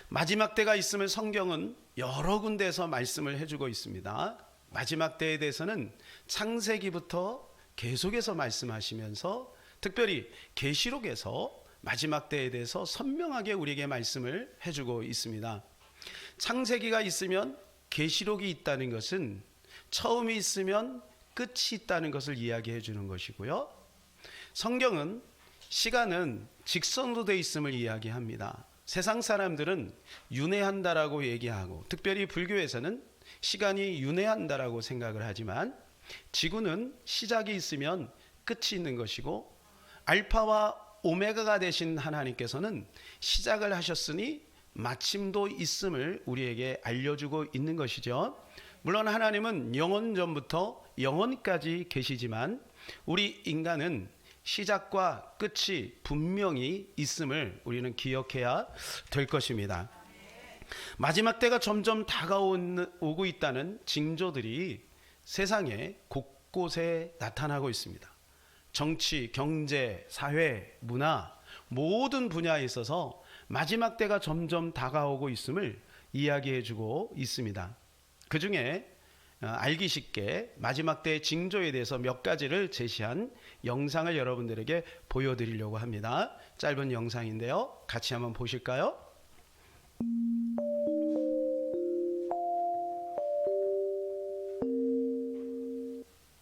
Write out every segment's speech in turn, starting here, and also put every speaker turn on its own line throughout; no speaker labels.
마지막 때가 있음을 성경은 여러 군데에서 말씀을 해주고 있습니다. 마지막 때에 대해서는 창세기부터 계속해서 말씀하시면서 특별히 계시록에서 마지막 때에 대해서 선명하게 우리에게 말씀을 해주고 있습니다. 창세기가 있으면 계시록이 있다는 것은 처음이 있으면 끝이 있다는 것을 이야기해 주는 것이고요. 성경은 시간은 직선으로 되어 있음을 이야기합니다. 세상 사람들은 윤회한다라고 얘기하고, 특별히 불교에서는 시간이 윤회한다라고 생각을 하지만, 지구는 시작이 있으면 끝이 있는 것이고, 알파와 오메가가 되신 하나님께서는 시작을 하셨으니 마침도 있음을 우리에게 알려주고 있는 것이죠. 물론 하나님은 영원 전부터 영원까지 계시지만 우리 인간은 시작과 끝이 분명히 있음을 우리는 기억해야 될 것입니다. 마지막 때가 점점 다가오고 있다는 징조들이 세상에 곳곳에 나타나고 있습니다. 정치, 경제, 사회, 문화 모든 분야에 있어서 마지막 때가 점점 다가오고 있음을 이야기해주고 있습니다. 그 중에 알기 쉽게 마지막 때의 징조에 대해서 몇 가지를 제시한 영상을 여러분들에게 보여드리려고 합니다. 짧은 영상인데요. 같이 한번 보실까요?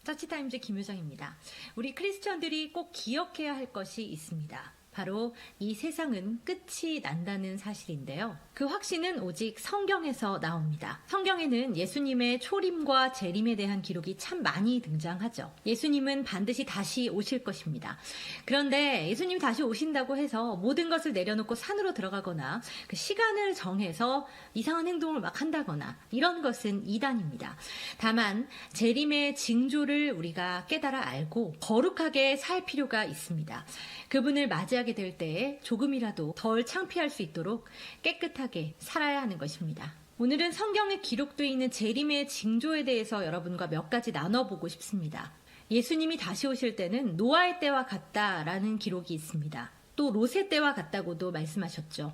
터치타임즈 김효정입니다. 우리 크리스천들이 꼭 기억해야 할 것이 있습니다. 바로 이 세상은 끝이 난다는 사실인데요. 그 확신은 오직 성경에서 나옵니다. 성경에는 예수님의 초림과 재림에 대한 기록이 참 많이 등장하죠. 예수님은 반드시 다시 오실 것입니다. 그런데 예수님이 다시 오신다고 해서 모든 것을 내려놓고 산으로 들어가거나 그 시간을 정해서 이상한 행동을 막 한다거나 이런 것은 이단입니다. 다만 재림의 징조를 우리가 깨달아 알고 거룩하게 살 필요가 있습니다. 그분을 맞이하게 될 때에 조금이라도 덜 창피할 수 있도록 깨끗하게 살아야 하는 것입니다. 오늘은 성경에 기록되어 있는 재림의 징조에 대해서 여러분과 몇 가지 나눠보고 싶습니다. 예수님이 다시 오실 때는 노아의 때와 같다라는 기록이 있습니다. 또 롯의 때와 같다고도 말씀하셨죠.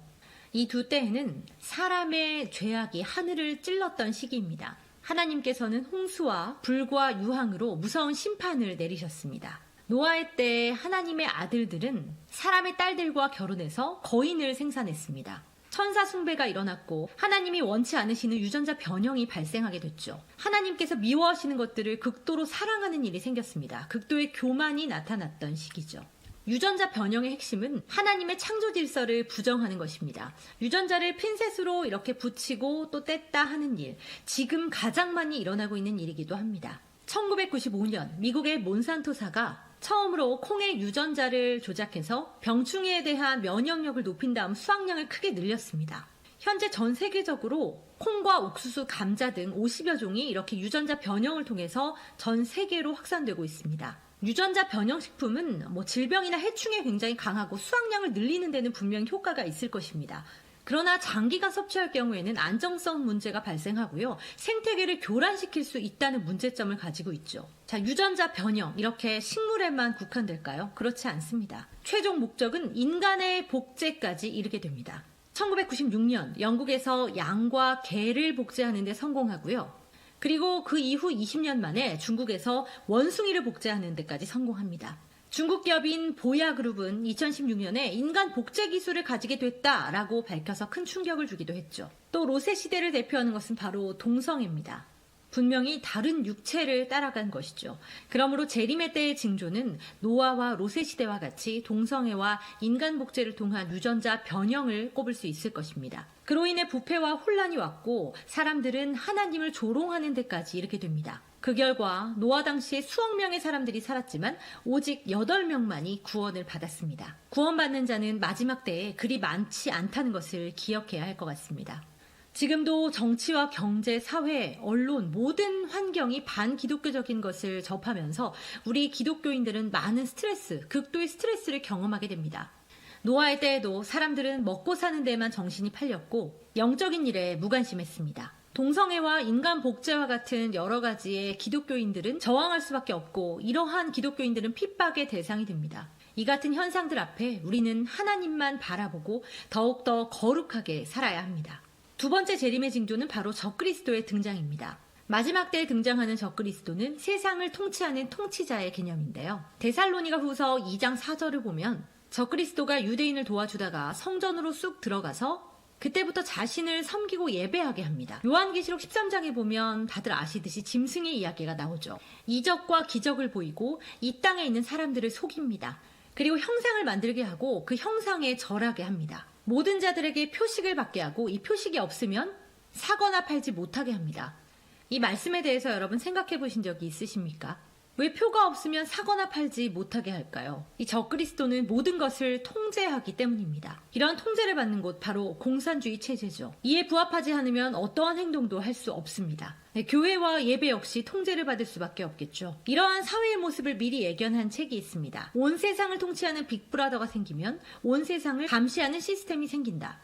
이 두 때에는 사람의 죄악이 하늘을 찔렀던 시기입니다. 하나님께서는 홍수와 불과 유황으로 무서운 심판을 내리셨습니다. 노아의 때 하나님의 아들들은 사람의 딸들과 결혼해서 거인을 생산했습니다. 천사 숭배가 일어났고 하나님이 원치 않으시는 유전자 변형이 발생하게 됐죠. 하나님께서 미워하시는 것들을 극도로 사랑하는 일이 생겼습니다. 극도의 교만이 나타났던 시기죠. 유전자 변형의 핵심은 하나님의 창조 질서를 부정하는 것입니다. 유전자를 핀셋으로 이렇게 붙이고 또 뗐다 하는 일, 지금 가장 많이 일어나고 있는 일이기도 합니다. 1995년 미국의 몬산토사가 처음으로 콩의 유전자를 조작해서 병충해에 대한 면역력을 높인 다음 수확량을 크게 늘렸습니다. 현재 전 세계적으로 콩과 옥수수, 감자 등 50여 종이 이렇게 유전자 변형을 통해서 전 세계로 확산되고 있습니다. 유전자 변형 식품은 질병이나 해충에 굉장히 강하고 수확량을 늘리는 데는 분명히 효과가 있을 것입니다. 그러나 장기간 섭취할 경우에는 안정성 문제가 발생하고요. 생태계를 교란시킬 수 있다는 문제점을 가지고 있죠. 자, 유전자 변형, 이렇게 식물에만 국한될까요? 그렇지 않습니다. 최종 목적은 인간의 복제까지 이르게 됩니다. 1996년 영국에서 양과 개를 복제하는 데 성공하고요. 그리고 그 이후 20년 만에 중국에서 원숭이를 복제하는 데까지 성공합니다. 중국 기업인 보야그룹은 2016년에 인간 복제 기술을 가지게 됐다라고 밝혀서 큰 충격을 주기도 했죠. 또 롯의 시대를 대표하는 것은 바로 동성애입니다. 분명히 다른 육체를 따라간 것이죠. 그러므로 재림의 때의 징조는 노아와 롯의 시대와 같이 동성애와 인간 복제를 통한 유전자 변형을 꼽을 수 있을 것입니다. 그로 인해 부패와 혼란이 왔고 사람들은 하나님을 조롱하는 데까지 이르게 됩니다. 그 결과 노아 당시에 수억 명의 사람들이 살았지만 오직 8명만이 구원을 받았습니다. 구원받는 자는 마지막 때에 그리 많지 않다는 것을 기억해야 할 것 같습니다. 지금도 정치와 경제, 사회, 언론 모든 환경이 반기독교적인 것을 접하면서 우리 기독교인들은 많은 스트레스, 극도의 스트레스를 경험하게 됩니다. 노아의 때에도 사람들은 먹고 사는 데만 정신이 팔렸고 영적인 일에 무관심했습니다. 동성애와 인간 복제와 같은 여러 가지의 기독교인들은 저항할 수밖에 없고 이러한 기독교인들은 핍박의 대상이 됩니다. 이 같은 현상들 앞에 우리는 하나님만 바라보고 더욱더 거룩하게 살아야 합니다. 두 번째 재림의 징조는 바로 적그리스도의 등장입니다. 마지막 때에 등장하는 적그리스도는 세상을 통치하는 통치자의 개념인데요. 데살로니가 후서 2장 4절을 보면 적그리스도가 유대인을 도와주다가 성전으로 쑥 들어가서 그때부터 자신을 섬기고 예배하게 합니다. 요한계시록 13장에 보면 다들 아시듯이 짐승의 이야기가 나오죠. 이적과 기적을 보이고 이 땅에 있는 사람들을 속입니다. 그리고 형상을 만들게 하고 그 형상에 절하게 합니다. 모든 자들에게 표식을 받게 하고 이 표식이 없으면 사거나 팔지 못하게 합니다. 이 말씀에 대해서 여러분 생각해 보신 적이 있으십니까? 왜 표가 없으면 사거나 팔지 못하게 할까요? 이 적그리스도는 모든 것을 통제하기 때문입니다. 이러한 통제를 받는 곳 바로 공산주의 체제죠. 이에 부합하지 않으면 어떠한 행동도 할 수 없습니다. 교회와 예배 역시 통제를 받을 수밖에 없겠죠. 이러한 사회의 모습을 미리 예견한 책이 있습니다. 온 세상을 통치하는 빅브라더가 생기면 온 세상을 감시하는 시스템이 생긴다.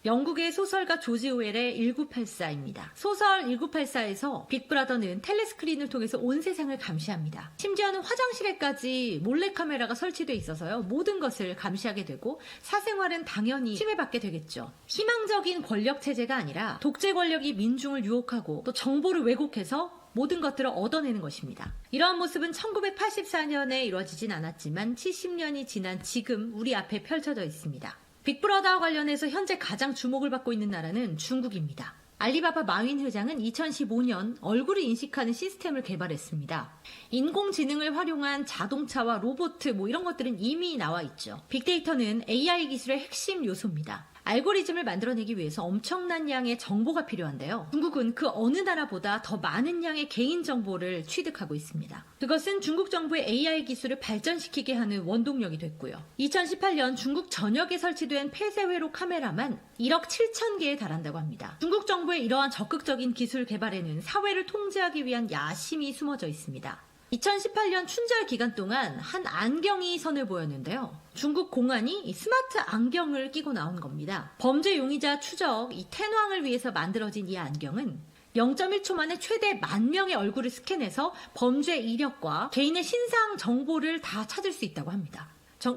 영국의 소설가 조지 오웰의 1984입니다. 소설 1984에서 빅브라더는 텔레스크린을 통해서 온 세상을 감시합니다. 심지어는 화장실에까지 몰래카메라가 설치되어 있어서요. 모든 것을 감시하게 되고 사생활은 당연히 침해받게 되겠죠. 희망적인 권력체제가 아니라 독재 권력이 민중을 유혹하고 또 정보를 왜곡해서 모든 것들을 얻어내는 것입니다. 이러한 모습은 1984년에 이루어지진 않았지만 70년이 지난 지금 우리 앞에 펼쳐져 있습니다. 빅브라더와 관련해서 현재 가장 주목을 받고 있는 나라는 중국입니다. 알리바바 마윈 회장은 2015년 얼굴을 인식하는 시스템을 개발했습니다. 인공지능을 활용한 자동차와 로봇 이런 것들은 이미 나와 있죠. 빅데이터는 AI 기술의 핵심 요소입니다. 알고리즘을 만들어내기 위해서 엄청난 양의 정보가 필요한데요. 중국은 그 어느 나라보다 더 많은 양의 개인 정보를 취득하고 있습니다. 그것은 중국 정부의 AI 기술을 발전시키게 하는 원동력이 됐고요. 2018년 중국 전역에 설치된 폐쇄회로 카메라만 1억 7천 개에 달한다고 합니다. 중국 정부의 이러한 적극적인 기술 개발에는 사회를 통제하기 위한 야심이 숨어져 있습니다. 2018년 춘절 기간 동안 한 안경이 선을 보였는데요. 중국 공안이 이 스마트 안경을 끼고 나온 겁니다. 범죄 용의자 추적, 이 텐왕을 위해서 만들어진 이 안경은 0.1초 만에 최대 10,000명의 얼굴을 스캔해서 범죄 이력과 개인의 신상 정보를 다 찾을 수 있다고 합니다.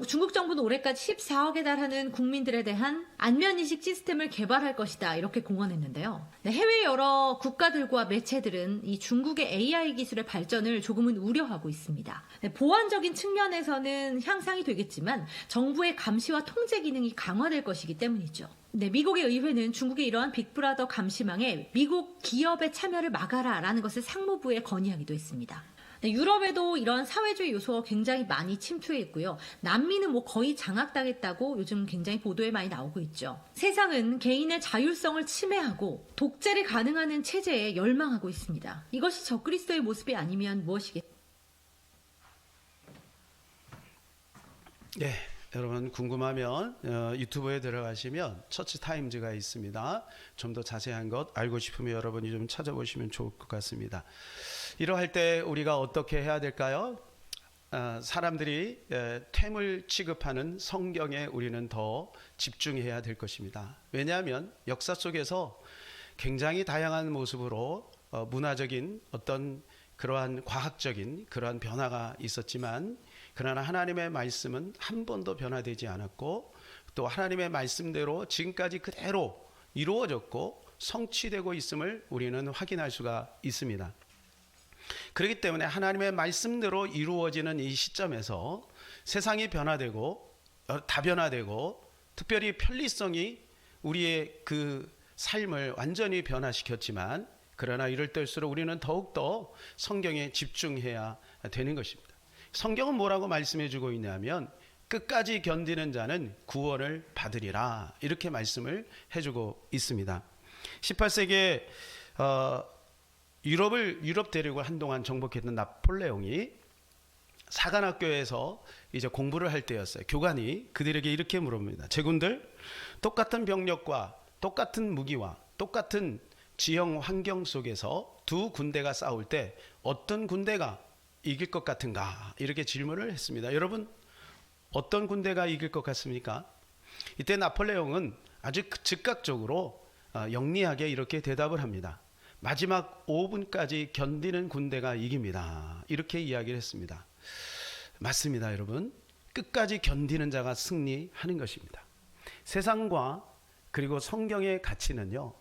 중국 정부는 올해까지 14억에 달하는 국민들에 대한 안면인식 시스템을 개발할 것이다 이렇게 공언했는데요. 해외 여러 국가들과 매체들은 이 중국의 AI 기술의 발전을 조금은 우려하고 있습니다. 보안적인 측면에서는 향상이 되겠지만 정부의 감시와 통제 기능이 강화될 것이기 때문이죠. 미국의 의회는 중국의 이러한 빅브라더 감시망에 미국 기업의 참여를 막아라라는 것을 상무부에 건의하기도 했습니다. 유럽에도 이런 사회주의 요소가 굉장히 많이 침투해 있고요. 남미는 거의 장악당했다고 요즘 굉장히 보도에 많이 나오고 있죠. 세상은 개인의 자율성을 침해하고 독재를 가능하는 체제에 열망하고 있습니다. 이것이 적그리스도의 모습이 아니면 무엇이겠습니까?
네, 여러분 궁금하면 유튜브에 들어가시면 처치타임즈가 있습니다. 좀 더 자세한 것 알고 싶으면 여러분이 좀 찾아보시면 좋을 것 같습니다. 이러할 때 우리가 어떻게 해야 될까요? 사람들이 퇴물 취급하는 성경에 우리는 더 집중해야 될 것입니다. 왜냐하면 역사 속에서 굉장히 다양한 모습으로 문화적인 어떤 그러한 과학적인 그러한 변화가 있었지만 그러나 하나님의 말씀은 한 번도 변화되지 않았고 또 하나님의 말씀대로 지금까지 그대로 이루어졌고 성취되고 있음을 우리는 확인할 수가 있습니다. 그렇기 때문에 하나님의 말씀대로 이루어지는 이 시점에서 세상이 변화되고 다변화되고 특별히 편리성이 우리의 그 삶을 완전히 변화시켰지만 그러나 이럴 때일수록 우리는 더욱더 성경에 집중해야 되는 것입니다. 성경은 뭐라고 말씀해 주고 있냐면 끝까지 견디는 자는 구원을 받으리라 이렇게 말씀을 해주고 있습니다. 18세기에 유럽 대륙을 한동안 정복했던 나폴레옹이 사관학교에서 이제 공부를 할 때였어요. 교관이 그들에게 이렇게 물어봅니다. 제군들, 똑같은 병력과 똑같은 무기와 똑같은 지형 환경 속에서 두 군대가 싸울 때 어떤 군대가 이길 것 같은가? 이렇게 질문을 했습니다. 여러분, 어떤 군대가 이길 것 같습니까? 이때 나폴레옹은 아주 즉각적으로 영리하게 이렇게 대답을 합니다. 마지막 5분까지 견디는 군대가 이깁니다. 이렇게 이야기를 했습니다. 맞습니다, 여러분. 끝까지 견디는 자가 승리하는 것입니다. 세상과 그리고 성경의 가치는요,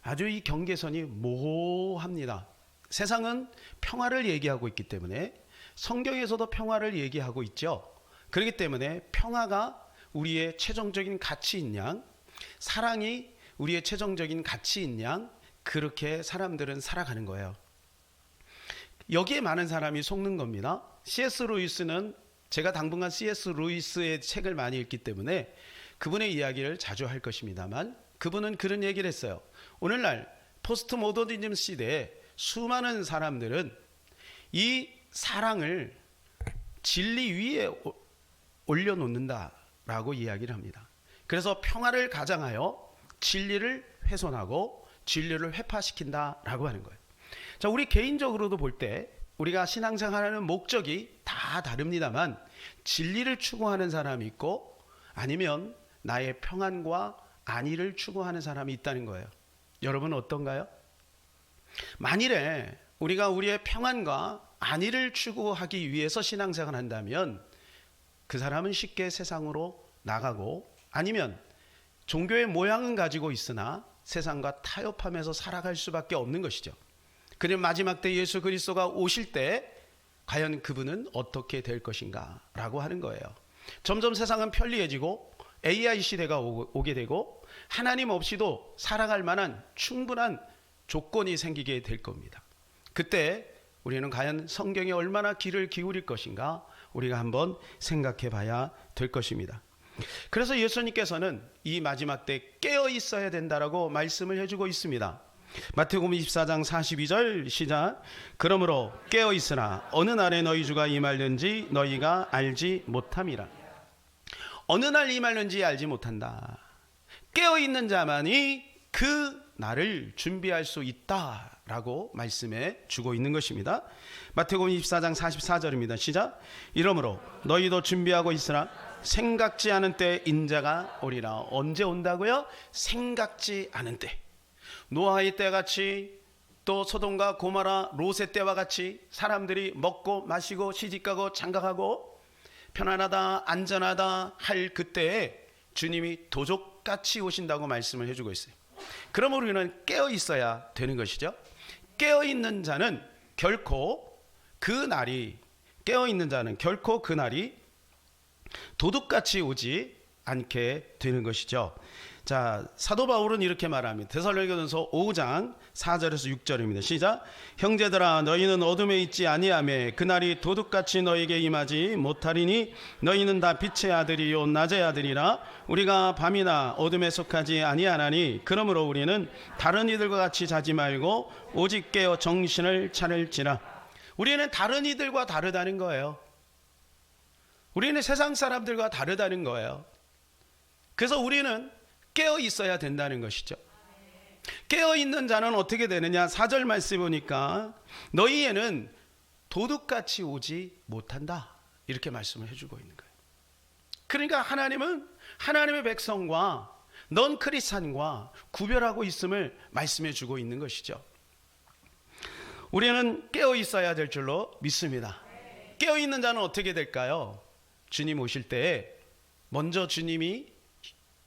아주 이 경계선이 모호합니다. 세상은 평화를 얘기하고 있기 때문에 성경에서도 평화를 얘기하고 있죠. 그렇기 때문에 평화가 우리의 최종적인 가치인 양, 사랑이 우리의 최종적인 가치인 양, 그렇게 사람들은 살아가는 거예요. 여기에 많은 사람이 속는 겁니다. C.S. 루이스는, 제가 당분간 C.S. 루이스의 책을 많이 읽기 때문에 그분의 이야기를 자주 할 것입니다만, 그분은 그런 얘기를 했어요. 오늘날 포스트 모더니즘 시대에 수많은 사람들은 이 사랑을 진리 위에 올려놓는다라고 이야기를 합니다. 그래서 평화를 가장하여 진리를 훼손하고 진리를 회파시킨다라고 하는 거예요. 자, 우리 개인적으로도 볼 때 우리가 신앙생활하는 목적이 다 다릅니다만, 진리를 추구하는 사람이 있고 아니면 나의 평안과 안위를 추구하는 사람이 있다는 거예요. 여러분은 어떤가요? 만일에 우리가 우리의 평안과 안위를 추구하기 위해서 신앙생활을 한다면 그 사람은 쉽게 세상으로 나가고, 아니면 종교의 모양은 가지고 있으나 세상과 타협하면서 살아갈 수밖에 없는 것이죠. 그는 마지막 때 예수 그리스도가 오실 때 과연 그분은 어떻게 될 것인가 라고 하는 거예요. 점점 세상은 편리해지고 AI 시대가 오게 되고 하나님 없이도 살아갈 만한 충분한 조건이 생기게 될 겁니다. 그때 우리는 과연 성경에 얼마나 귀를 기울일 것인가 우리가 한번 생각해 봐야 될 것입니다. 그래서 예수님께서는 이 마지막 때 깨어 있어야 된다라고 말씀을 해주고 있습니다. 마태복음 24장 42절 시작. 그러므로 깨어 있으나 어느 날에 너희 주가 임할는지 너희가 알지 못함이라. 어느 날 임할는지 알지 못한다. 깨어 있는 자만이 그 날을 준비할 수 있다라고 말씀해 주고 있는 것입니다. 마태복음 24장 44절입니다. 시작. 이러므로 너희도 준비하고 있으라. 생각지 않은 때 인자가 오리라. 언제 온다고요? 생각지 않은 때. 노아의 때 같이, 또 소돔과 고모라 롯의 때와 같이 사람들이 먹고 마시고 시집가고 장가가고 편안하다 안전하다 할 그때에 주님이 도적같이 오신다고 말씀을 해주고 있어요. 그럼 우리는 깨어 있어야 되는 것이죠. 깨어 있는 자는 결코 그 날이 도둑같이 오지 않게 되는 것이죠. 자, 사도 바울은 이렇게 말합니다. 데살로니가전서 5장 4절에서 6절입니다. 시작. 형제들아 너희는 어둠에 있지 아니하매 그날이 도둑같이 너희에게 임하지 못하리니 너희는 다 빛의 아들이요 낮의 아들이라. 우리가 밤이나 어둠에 속하지 아니하나니 그러므로 우리는 다른 이들과 같이 자지 말고 오직 깨어 정신을 차릴지라. 우리는 다른 이들과 다르다는 거예요. 우리는 세상 사람들과 다르다는 거예요. 그래서 우리는 깨어 있어야 된다는 것이죠. 깨어 있는 자는 어떻게 되느냐? 4절 말씀 보니까 너희에는 도둑같이 오지 못한다 이렇게 말씀을 해주고 있는 거예요. 그러니까 하나님은 하나님의 백성과 넌 크리스찬과 구별하고 있음을 말씀해 주고 있는 것이죠. 우리는 깨어 있어야 될 줄로 믿습니다. 깨어 있는 자는 어떻게 될까요? 주님 오실 때 먼저 주님이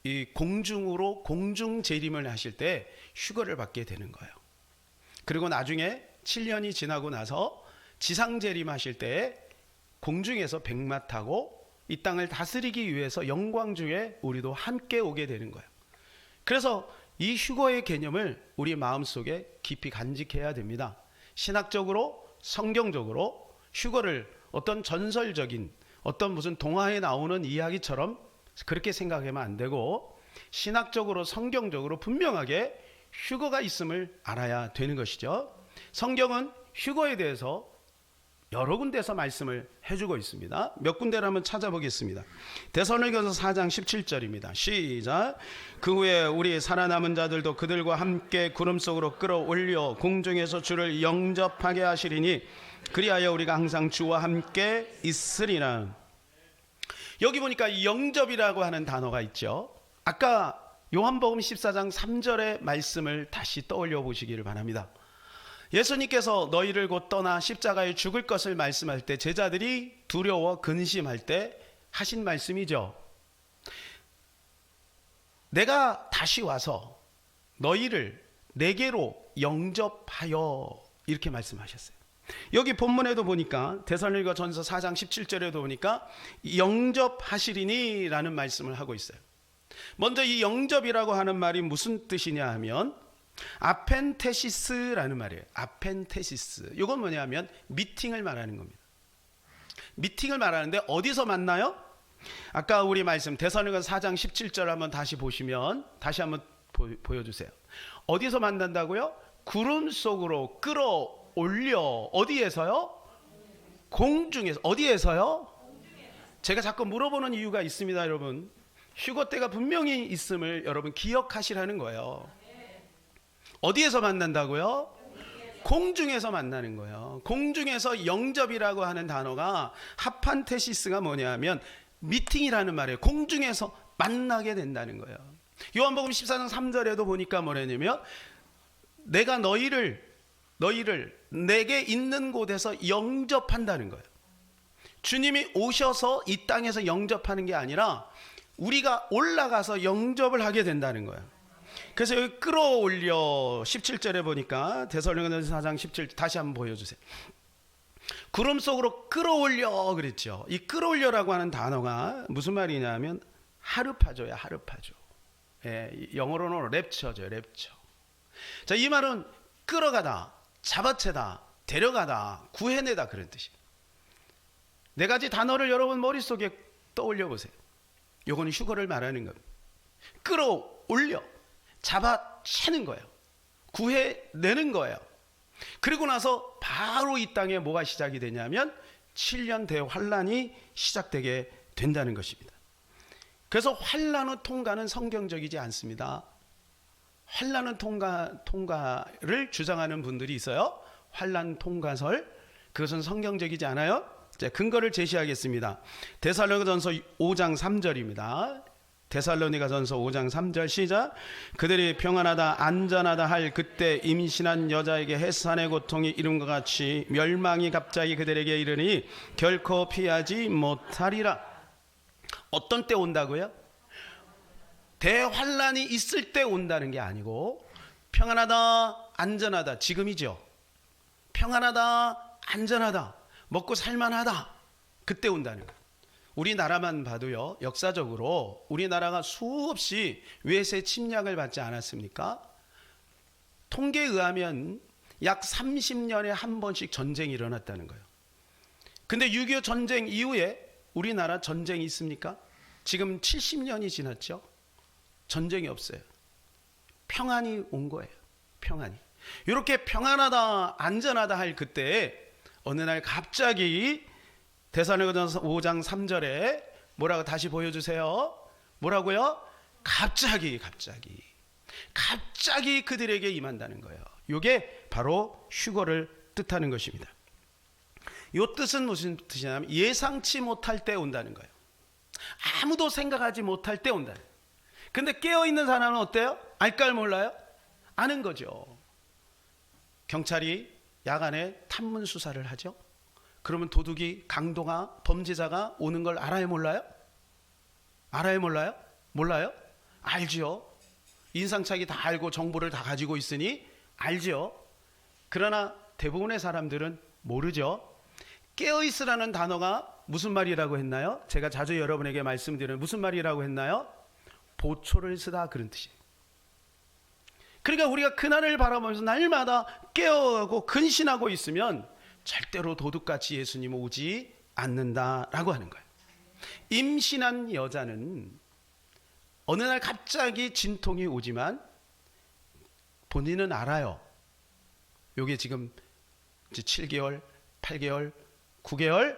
이 공중으로 공중 재림을 하실 때 휴거를 받게 되는 거예요. 그리고 나중에 7년이 지나고 나서 지상 재림하실 때 공중에서 백마 타고 이 땅을 다스리기 위해서 영광 중에 우리도 함께 오게 되는 거예요. 그래서 이 휴거의 개념을 우리 마음속에 깊이 간직해야 됩니다. 신학적으로 성경적으로 휴거를 어떤 전설적인 어떤 무슨 동화에 나오는 이야기처럼 그렇게 생각하면 안 되고 신학적으로 성경적으로 분명하게 휴거가 있음을 알아야 되는 것이죠. 성경은 휴거에 대해서 여러 군데서 말씀을 해주고 있습니다. 몇 군데를 한번 찾아보겠습니다. 데살로니가서 4장 17절입니다. 시작. 그 후에 우리 살아남은 자들도 그들과 함께 구름 속으로 끌어올려 공중에서 주를 영접하게 하시리니 그리하여 우리가 항상 주와 함께 있으리라. 여기 보니까 영접이라고 하는 단어가 있죠. 아까 요한복음 14장 3절의 말씀을 다시 떠올려 보시기를 바랍니다. 예수님께서 너희를 곧 떠나 십자가에 죽을 것을 말씀할 때 제자들이 두려워 근심할 때 하신 말씀이죠. 내가 다시 와서 너희를 내게로 영접하여, 이렇게 말씀하셨어요. 여기 본문에도 보니까 데살로니가 전서 4장 17절에도 보니까 영접하시리니 라는 말씀을 하고 있어요. 먼저 이 영접이라고 하는 말이 무슨 뜻이냐 하면 아펜테시스라는 말이에요. 아펜테시스. 이건 뭐냐면 미팅을 말하는 겁니다. 미팅을 말하는데 어디서 만나요? 아까 우리 말씀 데살로니가 4장 17절 한번 다시 보시면, 다시 한번 보여주세요. 어디서 만난다고요? 구름 속으로 끌어올려. 어디에서요? 공중에서. 어디에서요? 제가 자꾸 물어보는 이유가 있습니다, 여러분. 휴거 때가 분명히 있음을 여러분 기억하시라는 거예요. 어디에서 만난다고요? 공중에서 만나는 거예요. 공중에서 영접이라고 하는 단어가 하판테시스가 뭐냐면 미팅이라는 말이에요. 공중에서 만나게 된다는 거예요. 요한복음 14장 3절에도 보니까 뭐냐면 내가 너희를 내게 있는 곳에서 영접한다는 거예요. 주님이 오셔서 이 땅에서 영접하는 게 아니라 우리가 올라가서 영접을 하게 된다는 거예요. 그래서 여기 끌어올려 17절에 보니까 데살로니가전서 4장 17절 다시 한번 보여주세요. 구름 속으로 끌어올려 그랬죠. 이 끌어올려라고 하는 단어가 무슨 말이냐면 하르파조야, 하르파조. 예, 영어로는 랩처죠, 랩처. 자, 이 말은 끌어가다, 잡아채다, 데려가다, 구해내다 그런 뜻이에요. 네 가지 단어를 여러분 머릿속에 떠올려 보세요. 요거는 휴거를 말하는 겁니다. 끌어올려, 잡아채는 거예요. 구해내는 거예요. 그리고 나서 바로 이 땅에 뭐가 시작이 되냐면 7년 대환란이 시작되게 된다는 것입니다. 그래서 환란의 통과는 성경적이지 않습니다. 환란의 통과를 주장하는 분들이 있어요. 환란 통과설, 그것은 성경적이지 않아요. 자, 근거를 제시하겠습니다. 데살로니가전서 5장 3절입니다. 데살로니가전서 5장 3절 시작. 그들이 평안하다 안전하다 할 그때 임신한 여자에게 해산의 고통이 이름과 같이 멸망이 갑자기 그들에게 이르니 결코 피하지 못하리라. 어떤 때 온다고요? 대환란이 있을 때 온다는 게 아니고 평안하다 안전하다, 지금이죠. 평안하다 안전하다, 먹고 살만하다, 그때 온다는 거예요. 우리나라만 봐도요, 역사적으로 우리나라가 수없이 외세 침략을 받지 않았습니까? 통계에 의하면 약 30년에 한 번씩 전쟁이 일어났다는 거예요. 근데 6.25 전쟁 이후에 우리나라 전쟁이 있습니까? 지금 70년이 지났죠. 전쟁이 없어요. 평안이 온 거예요. 평안이. 이렇게 평안하다 안전하다 할 그때에 어느 날 갑자기 데살로니가전서 5장 3절에 뭐라고 다시 보여주세요. 뭐라고요? 갑자기 그들에게 임한다는 거예요. 이게 바로 휴거를 뜻하는 것입니다. 이 뜻은 무슨 뜻이냐면 예상치 못할 때 온다는 거예요. 아무도 생각하지 못할 때 온다는 거예요. 근데 깨어있는 사람은 어때요? 알까를 몰라요? 아는 거죠. 경찰이 야간에 탐문 수사를 하죠. 그러면 도둑이, 강도가, 범죄자가 오는 걸 알아요, 몰라요? 알아요, 몰라요? 몰라요? 알죠. 인상착의 다 알고 정보를 다 가지고 있으니 알죠. 그러나 대부분의 사람들은 모르죠. 깨어있으라는 단어가 무슨 말이라고 했나요? 제가 자주 여러분에게 말씀드리는 무슨 말이라고 했나요? 보초를 쓰다, 그런 뜻이에요. 그러니까 우리가 그날을 바라보면서 날마다 깨어가고 근신하고 있으면 절대로 도둑같이 예수님 오지 않는다라고 하는 거예요. 임신한 여자는 어느 날 갑자기 진통이 오지만 본인은 알아요. 요게 지금 이제 7개월, 8개월, 9개월,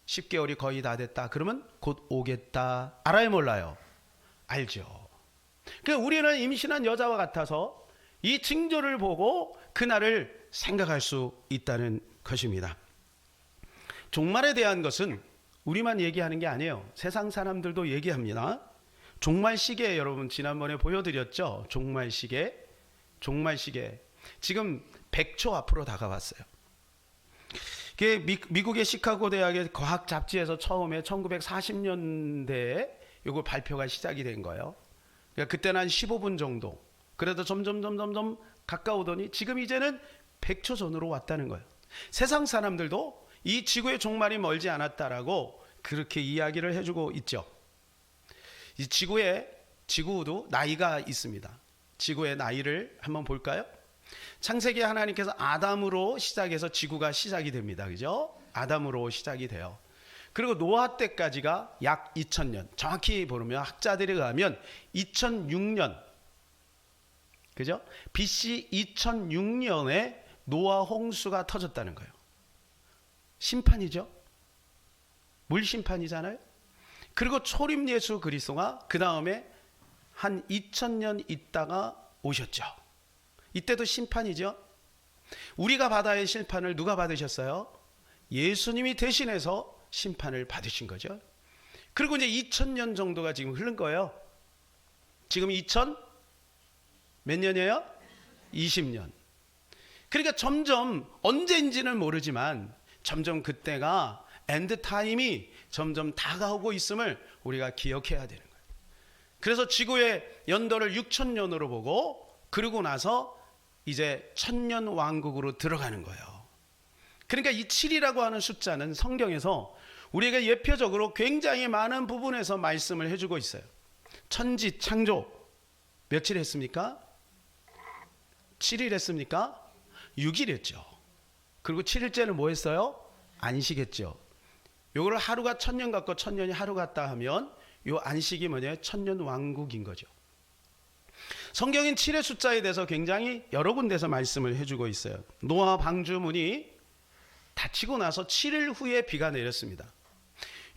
10개월이 거의 다 됐다. 그러면 곧 오겠다. 알아요, 몰라요? 알죠. 그러니까 우리는 임신한 여자와 같아서 이 징조를 보고 그날을 생각할 수 있다는 것입니다. 종말에 대한 것은 우리만 얘기하는 게 아니에요. 세상 사람들도 얘기합니다. 종말 시계 여러분 지난번에 보여드렸죠. 종말 시계. 지금 100초 앞으로 다가왔어요. 미국의 시카고 대학의 과학 잡지에서 처음에 1940년대에 이거 발표가 시작이 된 거예요. 그러니까 그때는 한 15분 정도. 그래도 점점 가까우더니 지금 이제는 100초 전으로 왔다는 거예요. 세상 사람들도 이 지구의 종말이 멀지 않았다라고 그렇게 이야기를 해주고 있죠. 이 지구도 나이가 있습니다. 지구의 나이를 한번 볼까요? 창세기에 하나님께서 아담으로 시작해서 지구가 시작이 됩니다. 그죠? 아담으로 시작이 돼요. 그리고 노아 때까지가 약 2000년. 정확히 보면 학자들이 가면 2006년. 그죠? BC 2006년에 노아 홍수가 터졌다는 거예요. 심판이죠. 물 심판이잖아요. 그리고 초림 예수 그리스도가 그 다음에 한 2000년 있다가 오셨죠. 이때도 심판이죠. 우리가 받아야 할 심판을 누가 받으셨어요? 예수님이 대신해서 심판을 받으신 거죠. 그리고 이제 2000년 정도가 지금 흐른 거예요. 지금 2000 몇 년이에요? 20년. 그러니까 점점 언제인지는 모르지만 점점 그때가 엔드 타임이 점점 다가오고 있음을 우리가 기억해야 되는 거예요. 그래서 지구의 연도를 6000년으로 보고 그러고 나서 이제 1000년 왕국으로 들어가는 거예요. 그러니까 이 7이라고 하는 숫자는 성경에서 우리가 예표적으로 굉장히 많은 부분에서 말씀을 해주고 있어요. 천지 창조 며칠 했습니까? 7일 했습니까? 6일 했죠. 그리고 7일째는 뭐 했어요? 안식했죠. 요거를 하루가 1000년 같고 1000년이 하루 같다 하면 요 안식이 뭐냐? 1000년 왕국인 거죠. 성경인 7의 숫자에 대해서 굉장히 여러 군데서 말씀을 해주고 있어요. 노아 방주문이 닫히고 나서 7일 후에 비가 내렸습니다.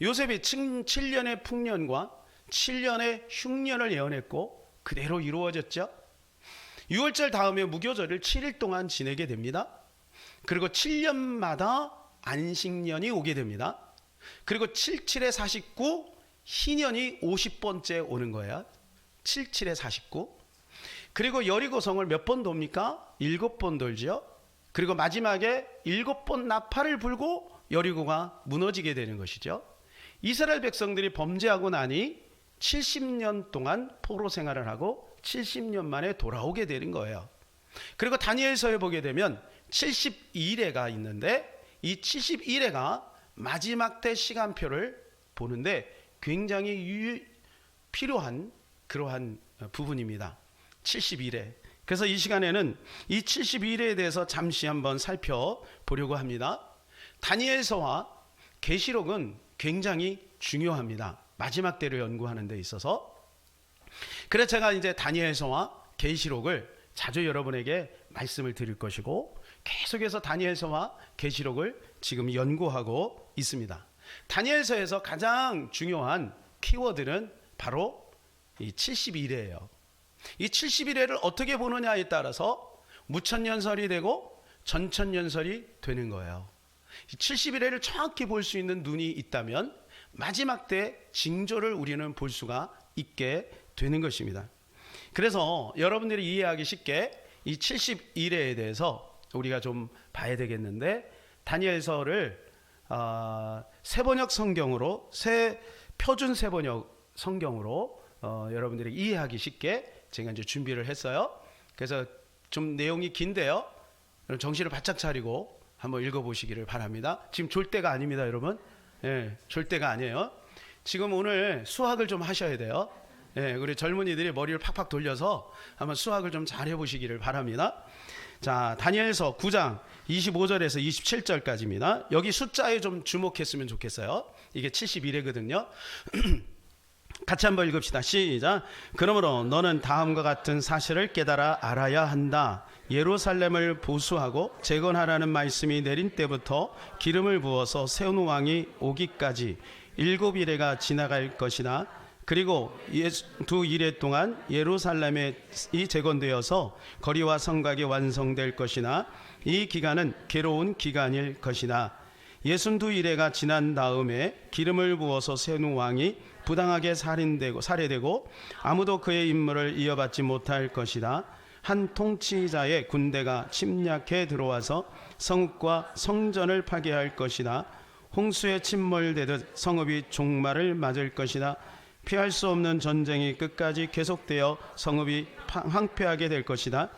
요셉이 7년의 풍년과 7년의 흉년을 예언했고 그대로 이루어졌죠. 6월절 다음에 무교절을 7일 동안 지내게 됩니다. 그리고 7년마다 안식년이 오게 됩니다. 그리고 77에 49 희년이 50번째 오는 거예요. 77에 49. 그리고 여리고성을 몇 번 돕니까? 7번 돌죠. 그리고 마지막에 7번 나팔을 불고 여리고가 무너지게 되는 것이죠. 이스라엘 백성들이 범죄하고 나니 70년 동안 포로 생활을 하고 70년 만에 돌아오게 되는 거예요. 그리고 다니엘서에 보게 되면 72일회가 있는데 이 71회가 마지막 때 시간표를 보는데 굉장히 필요한 그러한 부분입니다. 71회. 그래서 이 시간에는 이 71회에 대해서 잠시 한번 살펴보려고 합니다. 다니엘서와 계시록은 굉장히 중요합니다. 마지막 때를 연구하는 데 있어서. 그래서 제가 이제 다니엘서와 계시록을 자주 여러분에게 말씀을 드릴 것이고 계속해서 다니엘서와 계시록을 지금 연구하고 있습니다. 다니엘서에서 가장 중요한 키워드는 바로 이 71회예요. 이 71회를 어떻게 보느냐에 따라서 무천년설이 되고 전천년설이 되는 거예요. 이 71회를 정확히 볼 수 있는 눈이 있다면 마지막 때 징조를 우리는 볼 수가 있게 되는 것입니다. 그래서 여러분들이 이해하기 쉽게 이 71회에 대해서 우리가 좀 봐야 되겠는데 다니엘서를 새 번역 성경으로 새 표준 새 번역 성경으로 여러분들이 이해하기 쉽게 제가 이제 준비를 했어요. 그래서 좀 내용이 긴데요. 정신을 바짝 차리고 한번 읽어보시기를 바랍니다. 지금 졸 때가 아닙니다, 여러분. 예, 졸 때가 아니에요. 지금 오늘 수학을 좀 하셔야 돼요. 예, 우리 젊은이들이 머리를 팍팍 돌려서 한번 수학을 좀 잘 해보시기를 바랍니다. 자, 다니엘서 9장 25절에서 27절까지입니다. 여기 숫자에 좀 주목했으면 좋겠어요. 이게 71회거든요. 같이 한번 읽읍시다. 시작. 그러므로 너는 다음과 같은 사실을 깨달아 알아야 한다. 예루살렘을 보수하고 재건하라는 말씀이 내린 때부터 기름을 부어서 세운 왕이 오기까지 7일회가 지나갈 것이나 그리고 두 일회 동안 예루살렘이 재건되어서 거리와 성곽이 완성될 것이나 이 기간은 괴로운 기간일 것이다. 62일회가 지난 다음에 기름을 부어서 세운 왕이 부당하게 살해되고 아무도 그의 임무를 이어받지 못할 것이다. 한 통치자의 군대가 침략해 들어와서 성읍과 성전을 파괴할 것이다. 홍수에 침몰되듯 성읍이 종말을 맞을 것이다. 피할 수 없는 전쟁이 끝까지 계속되어 성읍이 황폐하게 될 것이다.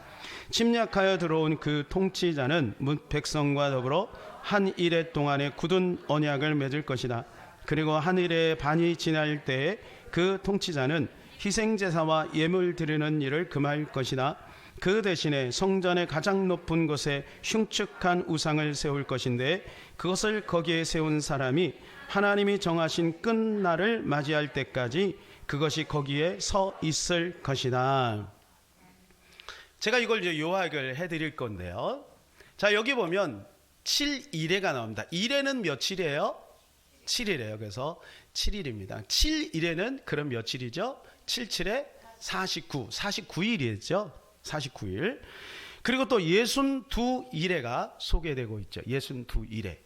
침략하여 들어온 그 통치자는 백성과 더불어 한 일해 동안의 굳은 언약을 맺을 것이다. 그리고 한 일의 반이 지날 때에 그 통치자는 희생제사와 예물 드리는 일을 금할 것이다. 그 대신에 성전의 가장 높은 곳에 흉측한 우상을 세울 것인데 그것을 거기에 세운 사람이 하나님이 정하신 끝날을 맞이할 때까지 그것이 거기에 서 있을 것이다. 제가 이걸 이제 요약을 해드릴 건데요. 자, 여기 보면 7일에가 나옵니다. 일에는 며칠이에요? 7일이에요. 그래서 7일입니다. 7일에는 그럼 며칠이죠? 77에 49, 49일이었죠. 49일. 그리고 또 62일에가 소개되고 있죠. 62일에.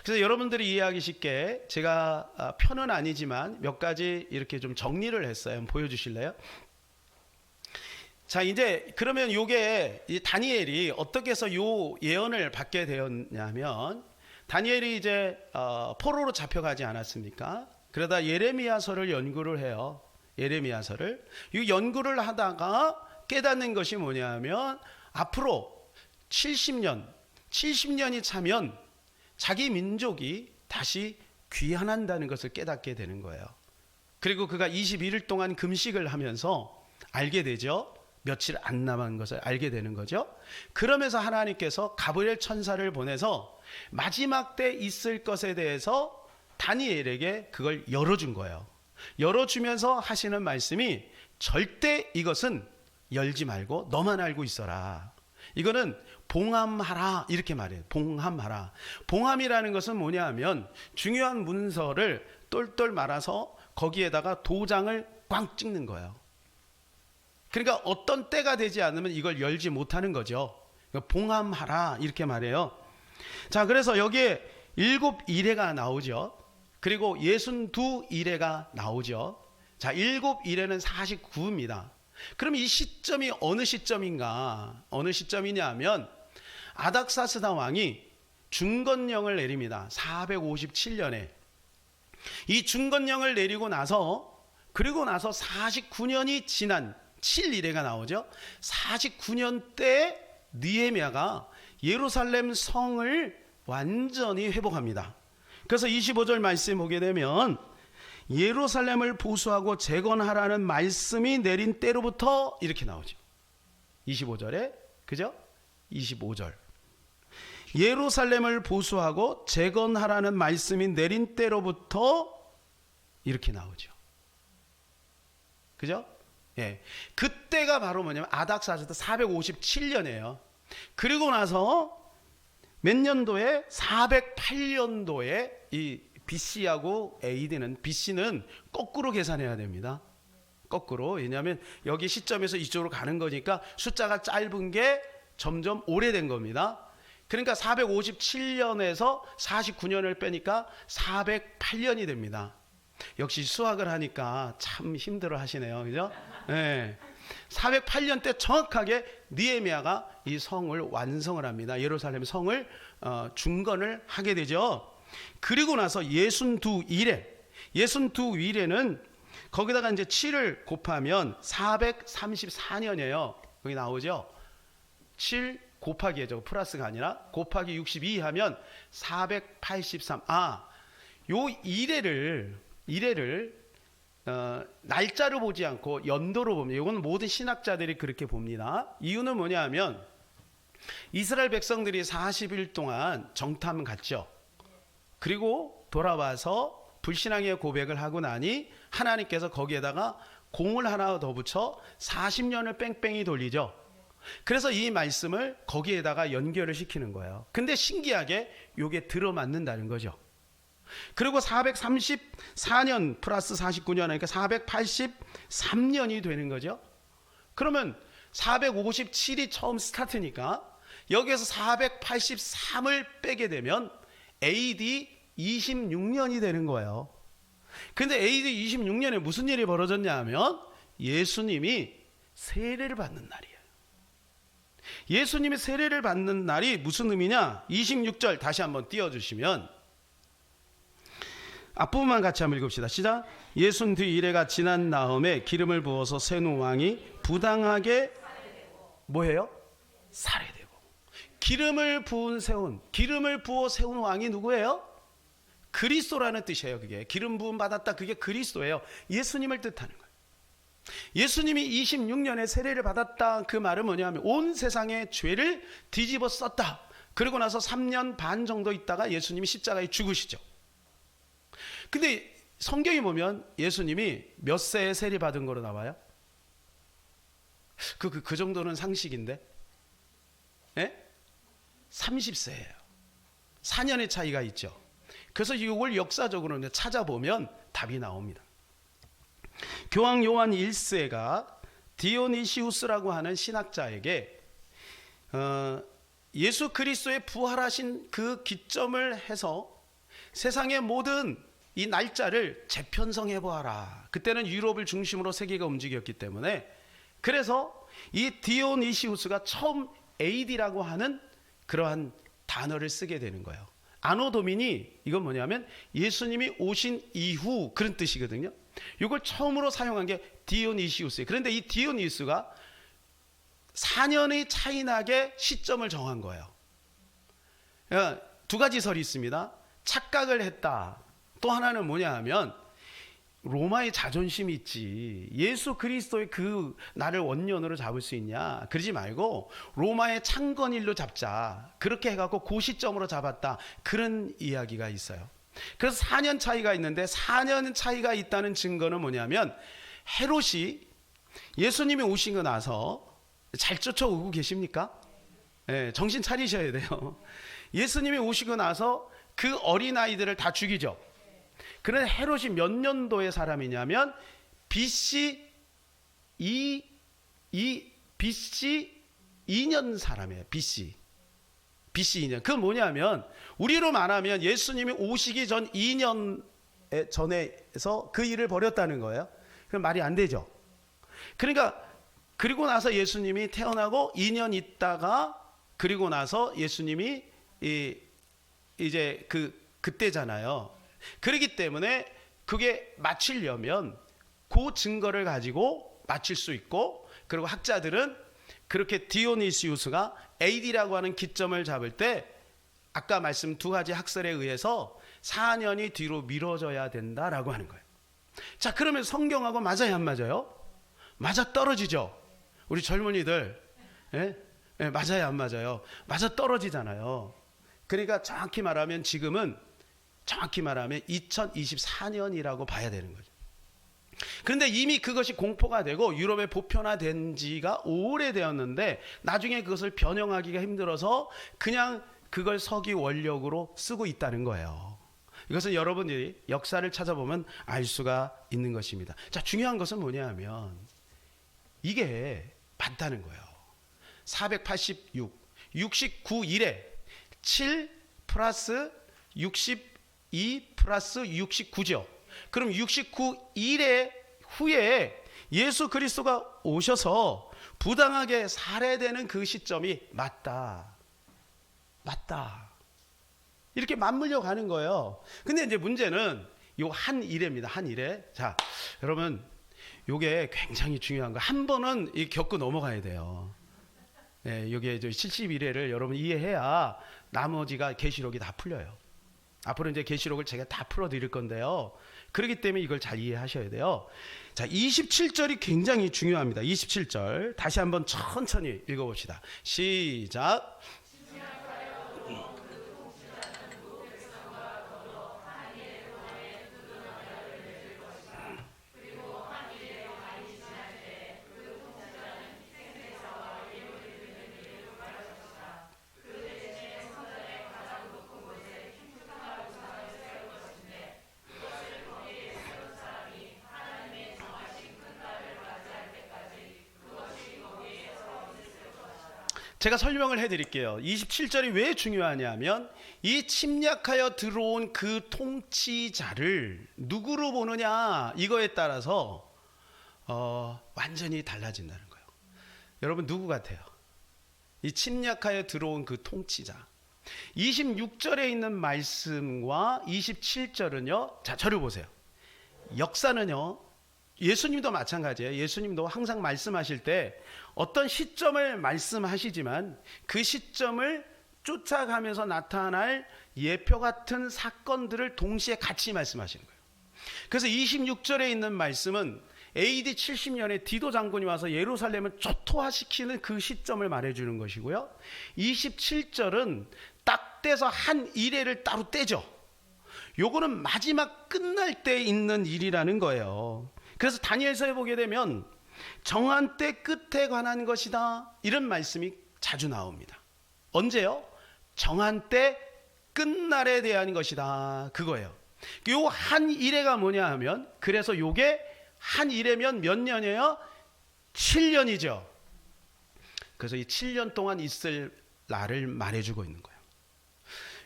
그래서 여러분들이 이해하기 쉽게 제가 편은 아니지만 몇 가지 이렇게 좀 정리를 했어요. 한번 보여주실래요? 자, 이제 그러면 요게 다니엘이 어떻게 해서 요 예언을 받게 되었냐면, 다니엘이 이제 포로로 잡혀가지 않았습니까? 그러다 예레미야서를 연구를 해요. 예레미야서를. 이 연구를 하다가 깨닫는 것이 뭐냐면 앞으로 70년이 차면 자기 민족이 다시 귀환한다는 것을 깨닫게 되는 거예요. 그리고 그가 21일 동안 금식을 하면서 알게 되죠. 며칠 안 남은 것을 알게 되는 거죠. 그러면서 하나님께서 가브리엘 천사를 보내서 마지막 때 있을 것에 대해서 다니엘에게 그걸 열어준 거예요. 열어주면서 하시는 말씀이 절대 이것은 열지 말고 너만 알고 있어라. 이거는 봉함하라 이렇게 말해요. 봉함하라. 봉함이라는 것은 뭐냐 하면 중요한 문서를 똘똘 말아서 거기에다가 도장을 꽝 찍는 거예요. 그러니까 어떤 때가 되지 않으면 이걸 열지 못하는 거죠. 봉함하라 이렇게 말해요. 자, 그래서 여기에 7일에가 나오죠. 그리고 62일에가 나오죠. 자, 7일에는 49입니다. 그럼 이 시점이 어느 시점인가? 어느 시점이냐면 아닥사스다 왕이 중건령을 내립니다. 457년에. 이 중건령을 내리고 나서 그리고 나서 49년이 지난 7일에가 나오죠. 49년 때 느헤미야가 예루살렘 성을 완전히 회복합니다. 그래서 25절 말씀 보게 되면 예루살렘을 보수하고 재건하라는 말씀이 내린 때로부터 이렇게 나오죠. 25절에 그죠? 25절. 예루살렘을 보수하고 재건하라는 말씀이 내린 때로부터 이렇게 나오죠. 그죠? 예. 그때가 바로 뭐냐면 아닥사스다 457년이에요. 그리고 나서 몇 년도에 408년도에 이 BC하고 AD는 BC는 거꾸로 계산해야 됩니다. 거꾸로. 왜냐하면 여기 시점에서 이쪽으로 가는 거니까 숫자가 짧은 게 점점 오래된 겁니다. 그러니까 457년에서 49년을 빼니까 408년이 됩니다. 역시 수학을 하니까 참 힘들어 하시네요. 그죠? 네. 408년 때 정확하게 느헤미야가 이 성을 완성을 합니다. 예루살렘 성을 중건을 하게 되죠. 그리고 나서 62일에는 거기다가 이제 7을 곱하면 434년이에요. 여기 나오죠. 7 곱하기죠. 플러스가 아니라 곱하기 62 하면 483. 요 이래를 날짜로 보지 않고 연도로 봅니다. 이건 모든 신학자들이 그렇게 봅니다. 이유는 뭐냐 하면 이스라엘 백성들이 40일 동안 정탐 갔죠. 그리고 돌아와서 불신앙의 고백을 하고 나니 하나님께서 거기에다가 공을 하나 더 붙여 40년을 뺑뺑이 돌리죠. 그래서 이 말씀을 거기에다가 연결을 시키는 거예요. 근데 신기하게 이게 들어맞는다는 거죠. 그리고 434년 플러스 49년 하니까 483년이 되는 거죠. 그러면 457이 처음 스타트니까 여기에서 483을 빼게 되면 AD 26년이 되는 거예요. 근데 AD 26년에 무슨 일이 벌어졌냐 하면 예수님이 세례를 받는 날이에요. 예수님이 세례를 받는 날이 무슨 의미냐? 26절 다시 한번 띄워주시면 앞부분만 같이 한번 읽읍시다. 시작. 예순 뒤 이래가 지난 다음에 기름을 부어서 세운 왕이 부당하게 뭐해요? 살해되고. 기름을 부어 세운 왕이 누구예요? 그리스도라는 뜻이에요. 그게 기름 부음 받았다, 그게 그리스도예요. 예수님을 뜻하는 거예요. 예수님이 26년에 세례를 받았다, 그 말은 뭐냐면 온 세상의 죄를 뒤집어 썼다. 그리고 나서 3년 반 정도 있다가 예수님이 십자가에 죽으시죠. 근데 성경에 보면 예수님이 몇 세에 세례 받은 거로 나와요? 그 정도는 상식인데, 예? 30세예요. 4년의 차이가 있죠. 그래서 이걸 역사적으로 찾아보면 답이 나옵니다. 교황 요한 1세가 디오니시우스라고 하는 신학자에게 예수 그리스도의 부활하신 그 기점을 해서 세상의 모든 이 날짜를 재편성해 보아라. 그때는 유럽을 중심으로 세계가 움직였기 때문에, 그래서 이 디오니시우스가 처음 AD라고 하는 그러한 단어를 쓰게 되는 거예요. 아노 도미니, 이건 뭐냐면 예수님이 오신 이후 그런 뜻이거든요. 이걸 처음으로 사용한 게 디오니시우스예요. 그런데 이 디오니시우스가 4년의 차이 나게 시점을 정한 거예요. 두 가지 설이 있습니다. 착각을 했다. 또 하나는 뭐냐 하면 로마의 자존심이 있지. 예수 그리스도의 그 나를 원년으로 잡을 수 있냐? 그러지 말고 로마의 창건일로 잡자. 그렇게 해갖고 그 시점으로 잡았다. 그런 이야기가 있어요. 그래서 4년 차이가 있는데, 4년 차이가 있다는 증거는 뭐냐면 헤롯이 예수님이 오시고 나서 잘 쫓아오고 계십니까? 네, 정신 차리셔야 돼요. 예수님이 오시고 나서 그 어린아이들을 다 죽이죠. 그런 헤롯이 몇 년도의 사람이냐면 BC 2년 사람이에요. BC 2년. 그건 뭐냐면 우리로 말하면 예수님이 오시기 전 2년 전에서 그 일을 벌였다는 거예요. 그럼 말이 안 되죠. 그러니까 그리고 나서 예수님이 태어나고 2년 있다가, 그리고 나서 예수님이 이제 그때잖아요. 그렇기 때문에 그게 맞추려면 그 증거를 가지고 맞출 수 있고, 그리고 학자들은 그렇게 디오니시우스가 AD라고 하는 기점을 잡을 때 아까 말씀 두 가지 학설에 의해서 4년이 뒤로 미뤄져야 된다라고 하는 거예요. 자, 그러면 성경하고 맞아요, 안 맞아요? 맞아 떨어지죠. 우리 젊은이들, 예? 예, 맞아요, 안 맞아요? 맞아 떨어지잖아요. 그러니까 정확히 말하면 지금은 2024년이라고 봐야 되는 거죠. 그런데 이미 그것이 공포가 되고 유럽에 보편화된 지가 오래되었는데, 나중에 그것을 변형하기가 힘들어서 그냥 그걸 서기 원력으로 쓰고 있다는 거예요. 이것은 여러분들이 역사를 찾아보면 알 수가 있는 것입니다. 자, 중요한 것은 뭐냐 하면 이게 맞다는 거예요. 486, 69 일에 7 플러스 62 플러스 69죠. 그럼 69 일에 후에 예수 그리스도가 오셔서 부당하게 살해되는 그 시점이 맞다. 이렇게 맞물려 가는 거예요. 근데 이제 문제는 요 한 일회입니다. 한 일회. 자, 여러분, 요게 굉장히 중요한 거. 한 번은 겪고 넘어가야 돼요. 네, 여기에 71회를 여러분 이해해야 나머지가 계시록이 다 풀려요. 앞으로 이제 계시록을 제가 다 풀어 드릴 건데요. 그렇기 때문에 이걸 잘 이해하셔야 돼요. 자, 27절이 굉장히 중요합니다. 27절 다시 한번 천천히 읽어봅시다. 시작. 제가 설명을 해드릴게요. 27절이 왜 중요하냐면 이 침략하여 들어온 그 통치자를 누구로 보느냐, 이거에 따라서 완전히 달라진다는 거예요. 여러분, 누구 같아요? 이 침략하여 들어온 그 통치자. 26절에 있는 말씀과 27절은요. 자, 저를 보세요. 역사는요. 예수님도 마찬가지예요. 예수님도 항상 말씀하실 때 어떤 시점을 말씀하시지만 그 시점을 쫓아가면서 나타날 예표 같은 사건들을 동시에 같이 말씀하시는 거예요. 그래서 26절에 있는 말씀은 AD 70년에 디도 장군이 와서 예루살렘을 초토화시키는 그 시점을 말해주는 것이고요. 27절은 딱 떼서 한 이래를 따로 떼죠. 요거는 마지막 끝날 때 있는 일이라는 거예요. 그래서 다니엘서에 보게 되면 정한 때 끝에 관한 것이다, 이런 말씀이 자주 나옵니다. 언제요? 정한 때 끝날에 대한 것이다, 그거예요. 요 한 일회가 뭐냐 하면, 그래서 요게 한 일회면 몇 년이에요? 7년이죠. 그래서 이 7년 동안 있을 날을 말해주고 있는 거예요.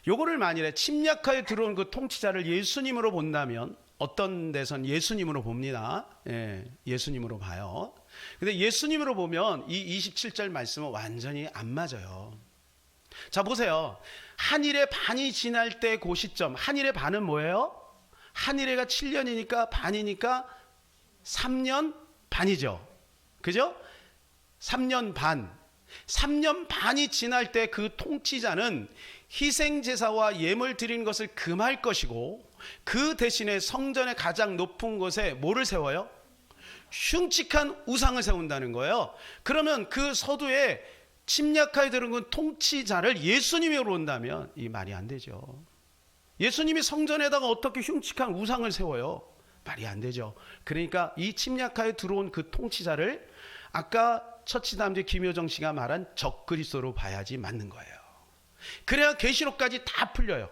요거를 만일에 침략하여 들어온 그 통치자를 예수님으로 본다면, 어떤 데선 예수님으로 봅니다. 예, 예수님으로 봐요. 근데 예수님으로 보면 이 27절 말씀은 완전히 안 맞아요. 자, 보세요. 한 일의 반이 지날 때 그 시점, 한 일의 반은 뭐예요? 한 일회가 7년이니까 반이니까 3년 반이죠. 그죠? 3년 반. 3년 반이 지날 때 그 통치자는 희생제사와 예물 드리는 것을 금할 것이고, 그 대신에 성전의 가장 높은 곳에 뭐를 세워요? 흉측한 우상을 세운다는 거예요. 그러면 그 서두에 침략하여 들은 통치자를 예수님으로 본다면 이 말이 안 되죠. 예수님이 성전에다가 어떻게 흉측한 우상을 세워요? 말이 안 되죠. 그러니까 이 침략하여 들어온 그 통치자를 아까 처치담제 김효정 씨가 말한 적그리스도로 봐야지 맞는 거예요. 그래야 계시록까지 다 풀려요.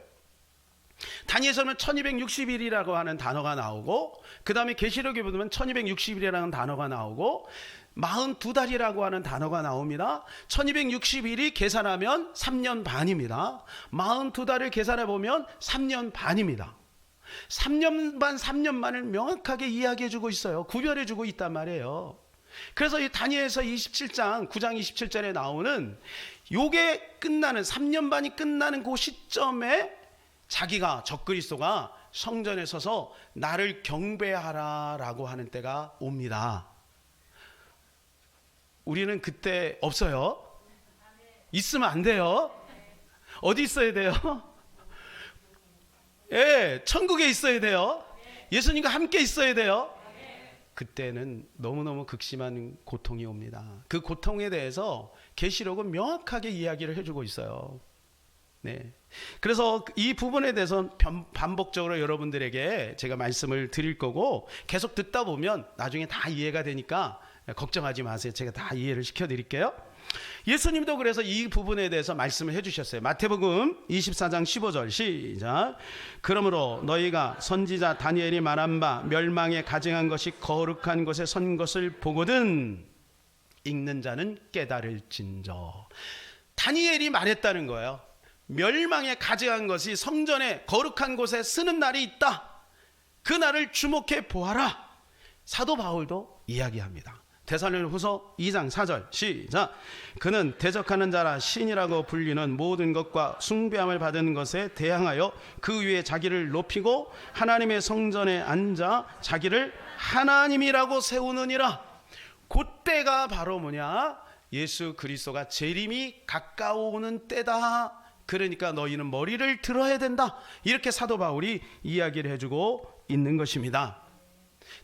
다니엘서는 1260일이라고 하는 단어가 나오고, 그 다음에 계시록에 보면 1260일이라는 단어가 나오고, 42달이라고 하는 단어가 나옵니다. 1260일이 계산하면 3년 반입니다. 42달을 계산해 보면 3년 반입니다. 3년 반, 3년 만을 명확하게 이야기해 주고 있어요. 구별해 주고 있단 말이에요. 그래서 이 다니엘서 27장 9장 27절에 나오는 요게 끝나는 3년 반이 끝나는 그 시점에 자기가, 적그리스도가 성전에 서서 나를 경배하라라고 하는 때가 옵니다. 우리는 그때 없어요. 있으면 안 돼요. 어디 있어야 돼요? 예, 천국에 있어야 돼요. 예수님과 함께 있어야 돼요. 그때는 너무너무 극심한 고통이 옵니다. 그 고통에 대해서 계시록은 명확하게 이야기를 해주고 있어요. 네. 그래서 이 부분에 대해서 반복적으로 여러분들에게 제가 말씀을 드릴 거고, 계속 듣다 보면 나중에 다 이해가 되니까 걱정하지 마세요. 제가 다 이해를 시켜드릴게요. 예수님도 그래서 이 부분에 대해서 말씀을 해주셨어요. 마태복음 24장 15절 시작. 그러므로 너희가 선지자 다니엘이 말한 바 멸망에 가증한 것이 거룩한 곳에 선 것을 보거든 읽는 자는 깨달을진저. 다니엘이 말했다는 거예요. 멸망에 가증한 것이 성전에 거룩한 곳에 쓰는 날이 있다. 그 날을 주목해 보아라. 사도 바울도 이야기합니다. 데살로니가후서 2장 4절 시작. 그는 대적하는 자라 신이라고 불리는 모든 것과 숭배함을 받은 것에 대항하여 그 위에 자기를 높이고 하나님의 성전에 앉아 자기를 하나님이라고 세우느니라. 그때가 바로 뭐냐? 예수 그리스도가 재림이 가까워오는 때다. 그러니까 너희는 머리를 들어야 된다. 이렇게 사도 바울이 이야기를 해주고 있는 것입니다.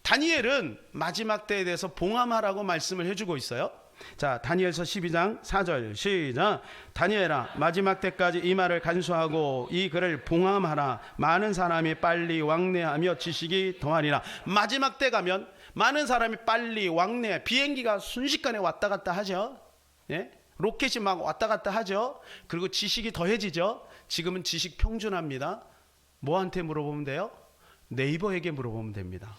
다니엘은 마지막 때에 대해서 봉함하라고 말씀을 해주고 있어요. 자, 다니엘서 12장 4절 시작. 다니엘아, 마지막 때까지 이 말을 간수하고 이 글을 봉함하라. 많은 사람이 빨리 왕래하며 지식이 더하리라. 마지막 때 가면 많은 사람이 빨리 왕래, 비행기가 순식간에 왔다 갔다 하죠. 예? 로켓이 막 왔다 갔다 하죠. 그리고 지식이 더해지죠. 지금은 지식 평준화입니다. 뭐한테 물어보면 돼요? 네이버에게 물어보면 됩니다.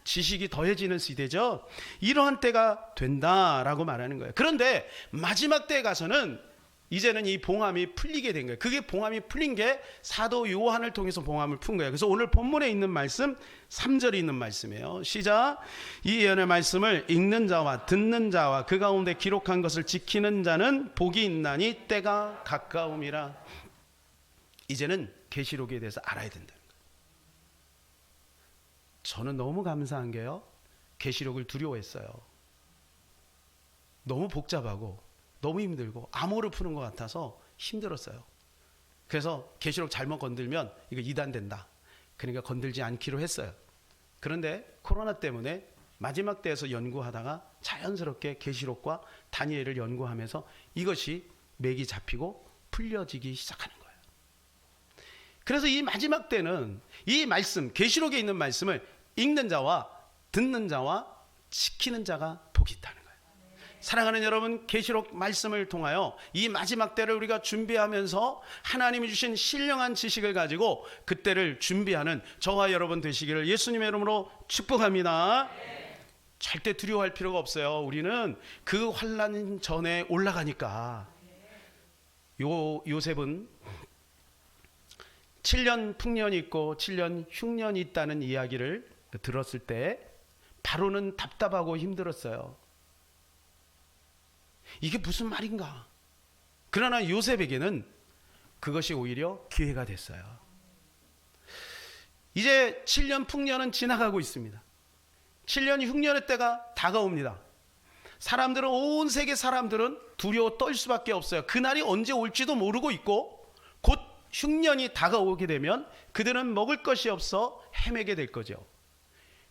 지식이 더해지는 시대죠. 이러한 때가 된다라고 말하는 거예요. 그런데 마지막 때에 가서는 이제는 이 봉함이 풀리게 된 거예요. 그게 봉함이 풀린 게 사도 요한을 통해서 봉함을 푼 거예요. 그래서 오늘 본문에 있는 말씀 3절에 있는 말씀이에요. 시작. 이 예언의 말씀을 읽는 자와 듣는 자와 그 가운데 기록한 것을 지키는 자는 복이 있나니 때가 가까움이라. 이제는 계시록에 대해서 알아야 된다는 거예요. 저는 너무 감사한 게요, 계시록을 두려워했어요. 너무 복잡하고 너무 힘들고 암호를 푸는 것 같아서 힘들었어요. 그래서 계시록 잘못 건들면 이거 이단된다, 그러니까 건들지 않기로 했어요. 그런데 코로나 때문에 마지막 때에서 연구하다가 자연스럽게 계시록과 다니엘을 연구하면서 이것이 맥이 잡히고 풀려지기 시작하는 거예요. 그래서 이 마지막 때는 이 말씀, 계시록에 있는 말씀을 읽는 자와 듣는 자와 지키는 자가 복이 있다는 거예요. 사랑하는 여러분, 계시록 말씀을 통하여 이 마지막 때를 우리가 준비하면서 하나님이 주신 신령한 지식을 가지고 그때를 준비하는 저와 여러분 되시기를 예수님의 이름으로 축복합니다. 절대 두려워할 필요가 없어요. 우리는 그 환난 전에 올라가니까. 요셉은 7년 풍년이 있고 7년 흉년이 있다는 이야기를 들었을 때 바로는 답답하고 힘들었어요. 이게 무슨 말인가? 그러나 요셉에게는 그것이 오히려 기회가 됐어요. 이제 7년 풍년은 지나가고 있습니다. 7년 흉년의 때가 다가옵니다. 사람들은, 온 세계 사람들은 두려워 떨 수밖에 없어요. 그날이 언제 올지도 모르고 있고 곧 흉년이 다가오게 되면 그들은 먹을 것이 없어 헤매게 될 거죠.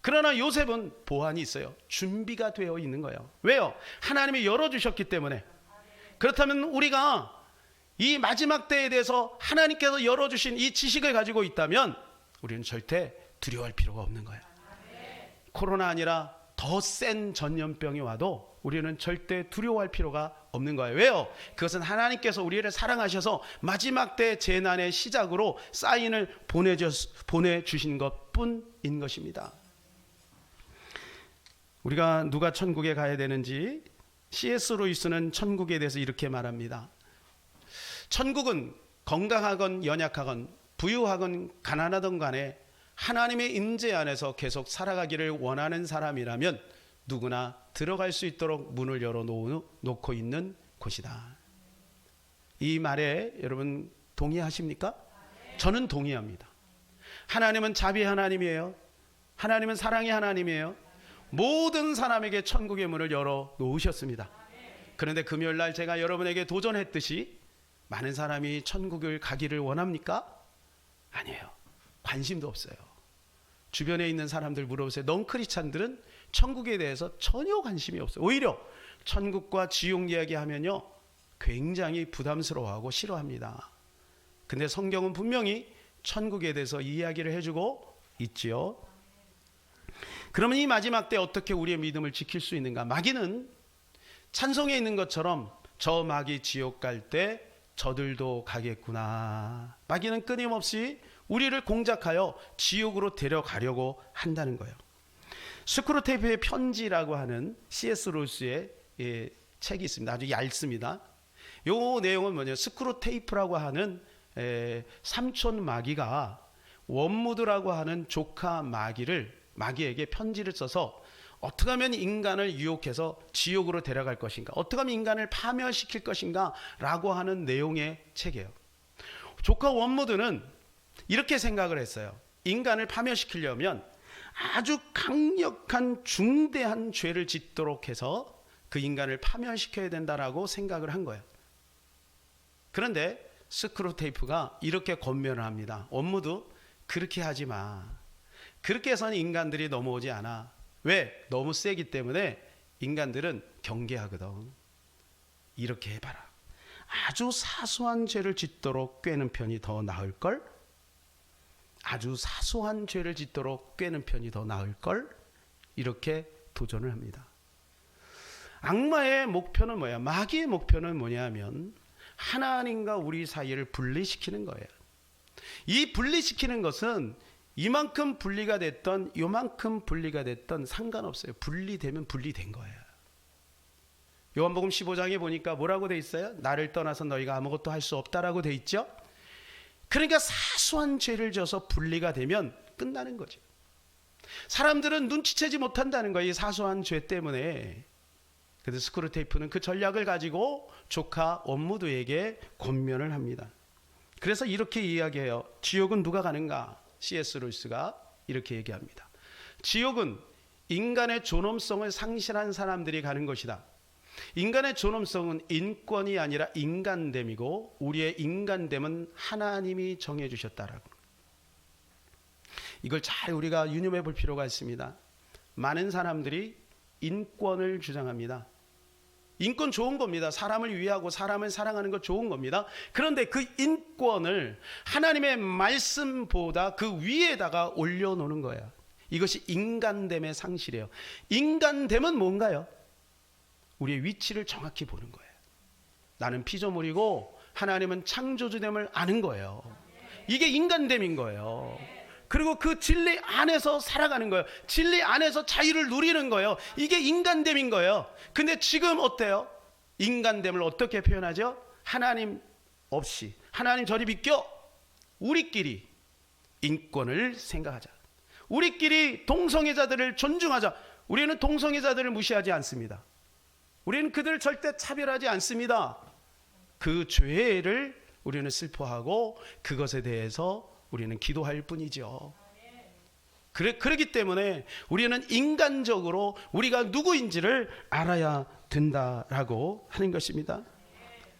그러나 요셉은 보안이 있어요. 준비가 되어 있는 거예요. 왜요? 하나님이 열어주셨기 때문에. 그렇다면 우리가 이 마지막 때에 대해서 하나님께서 열어주신 이 지식을 가지고 있다면 우리는 절대 두려워할 필요가 없는 거예요. 코로나 아니라 더 센 전염병이 와도 우리는 절대 두려워할 필요가 없는 거예요. 왜요? 그것은 하나님께서 우리를 사랑하셔서 마지막 때 재난의 시작으로 사인을 보내주신 것뿐인 것입니다. 우리가 누가 천국에 가야 되는지 C.S. 루이스는 천국에 대해서 이렇게 말합니다. 천국은 건강하건 연약하건 부유하건 가난하던 간에 하나님의 임재 안에서 계속 살아가기를 원하는 사람이라면 누구나 들어갈 수 있도록 문을 열어놓고 있는 곳이다. 이 말에 여러분 동의하십니까? 저는 동의합니다. 하나님은 자비의 하나님이에요. 하나님은 사랑의 하나님이에요. 모든 사람에게 천국의 문을 열어놓으셨습니다. 그런데 금요일날 제가 여러분에게 도전했듯이 많은 사람이 천국을 가기를 원합니까? 아니에요. 관심도 없어요. 주변에 있는 사람들 물어보세요. 넌크리스찬들은 천국에 대해서 전혀 관심이 없어요. 오히려 천국과 지옥 이야기하면요 굉장히 부담스러워하고 싫어합니다. 근데 성경은 분명히 천국에 대해서 이야기를 해주고 있지요. 그러면 이 마지막 때 어떻게 우리의 믿음을 지킬 수 있는가? 마귀는 찬송에 있는 것처럼 저 마귀 지옥 갈 때 저들도 가겠구나. 마귀는 끊임없이 우리를 공작하여 지옥으로 데려가려고 한다는 거예요. 스크루테이프의 편지라고 하는 C.S. 루이스의 책이 있습니다. 아주 얇습니다. 이 내용은 뭐냐면 스크루테이프라고 하는 삼촌 마귀가 원무드라고 하는 조카 마귀에게 편지를 써서 어떻게 하면 인간을 유혹해서 지옥으로 데려갈 것인가, 어떻게 하면 인간을 파멸시킬 것인가 라고 하는 내용의 책이에요. 조카 원무드는 이렇게 생각을 했어요. 인간을 파멸시키려면 아주 강력한 중대한 죄를 짓도록 해서 그 인간을 파멸시켜야 된다라고 생각을 한 거예요. 그런데 스크루테이프가 이렇게 권면을 합니다. 원무드, 그렇게 하지 마. 그렇게 해서는 인간들이 넘어오지 않아. 왜? 너무 세기 때문에 인간들은 경계하거든. 이렇게 해봐라. 아주 사소한 죄를 짓도록 꿰는 편이 더 나을걸? 아주 사소한 죄를 짓도록 꿰는 편이 더 나을걸? 이렇게 도전을 합니다. 악마의 목표는 뭐야? 마귀의 목표는 뭐냐면 하나님과 우리 사이를 분리시키는 거예요. 이 분리시키는 것은 이만큼 분리가 됐던 요만큼 분리가 됐던 상관없어요. 분리되면 분리된 거예요. 요한복음 15장에 보니까 뭐라고 돼 있어요? 나를 떠나서 너희가 아무것도 할 수 없다라고 돼 있죠. 그러니까 사소한 죄를 져서 분리가 되면 끝나는 거죠. 사람들은 눈치채지 못한다는 거예요. 이 사소한 죄 때문에. 그래서 스크루테이프는 그 전략을 가지고 조카 원무드에게 권면을 합니다. 그래서 이렇게 이야기해요. 지옥은 누가 가는가? C.S. 루이스가 이렇게 얘기합니다. 지옥은 인간의 존엄성을 상실한 사람들이 가는 것이다. 인간의 존엄성은 인권이 아니라 인간됨이고 우리의 인간됨은 하나님이 정해주셨다라고. 이걸 잘 우리가 유념해 볼 필요가 있습니다. 많은 사람들이 인권을 주장합니다. 인권 좋은 겁니다. 사람을 위하고 사람을 사랑하는 거 좋은 겁니다. 그런데 그 인권을 하나님의 말씀보다 그 위에다가 올려놓는 거야. 이것이 인간됨의 상실이에요. 인간됨은 뭔가요? 우리의 위치를 정확히 보는 거예요. 나는 피조물이고 하나님은 창조주됨을 아는 거예요. 이게 인간됨인 거예요. 그리고 그 진리 안에서 살아가는 거예요. 진리 안에서 자유를 누리는 거예요. 이게 인간됨인 거예요. 근데 지금 어때요? 인간됨을 어떻게 표현하죠? 하나님 없이, 하나님 저리 비켜, 우리끼리 인권을 생각하자. 우리끼리 동성애자들을 존중하자. 우리는 동성애자들을 무시하지 않습니다. 우리는 그들을 절대 차별하지 않습니다. 그 죄를 우리는 슬퍼하고 그것에 대해서 우리는 기도할 뿐이죠. 그렇기 때문에 우리는 인간적으로 우리가 누구인지를 알아야 된다라고 하는 것입니다.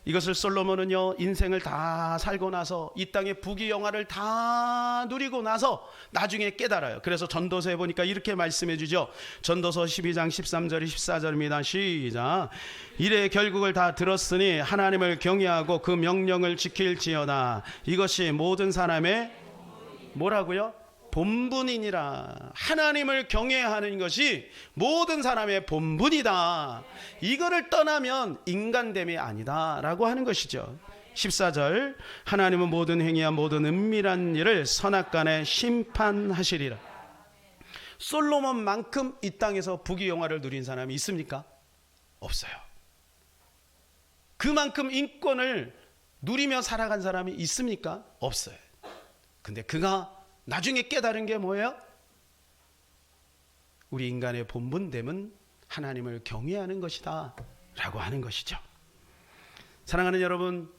이것을 솔로몬은요, 인생을 다 살고 나서 이 땅의 부귀영화를 다 누리고 나서 나중에 깨달아요. 그래서 전도서에 보니까 이렇게 말씀해 주죠. 전도서 12장 13절 14절입니다. 시작. 이래 결국을 다 들었으니 하나님을 경외하고 그 명령을 지킬지어다. 이것이 모든 사람의 뭐라고요? 본분이니라. 하나님을 경외하는 것이 모든 사람의 본분이다. 이거를 떠나면 인간됨이 아니다 라고 하는 것이죠. 14절 하나님은 모든 행위와 모든 은밀한 일을 선악간에 심판하시리라. 솔로몬만큼 이 땅에서 부귀영화를 누린 사람이 있습니까? 없어요. 그만큼 인권을 누리며 살아간 사람이 있습니까? 없어요. 근데 그가 나중에 깨달은 게 뭐예요? 우리 인간의 본분됨은 하나님을 경외하는 것이다 라고 하는 것이죠. 사랑하는 여러분,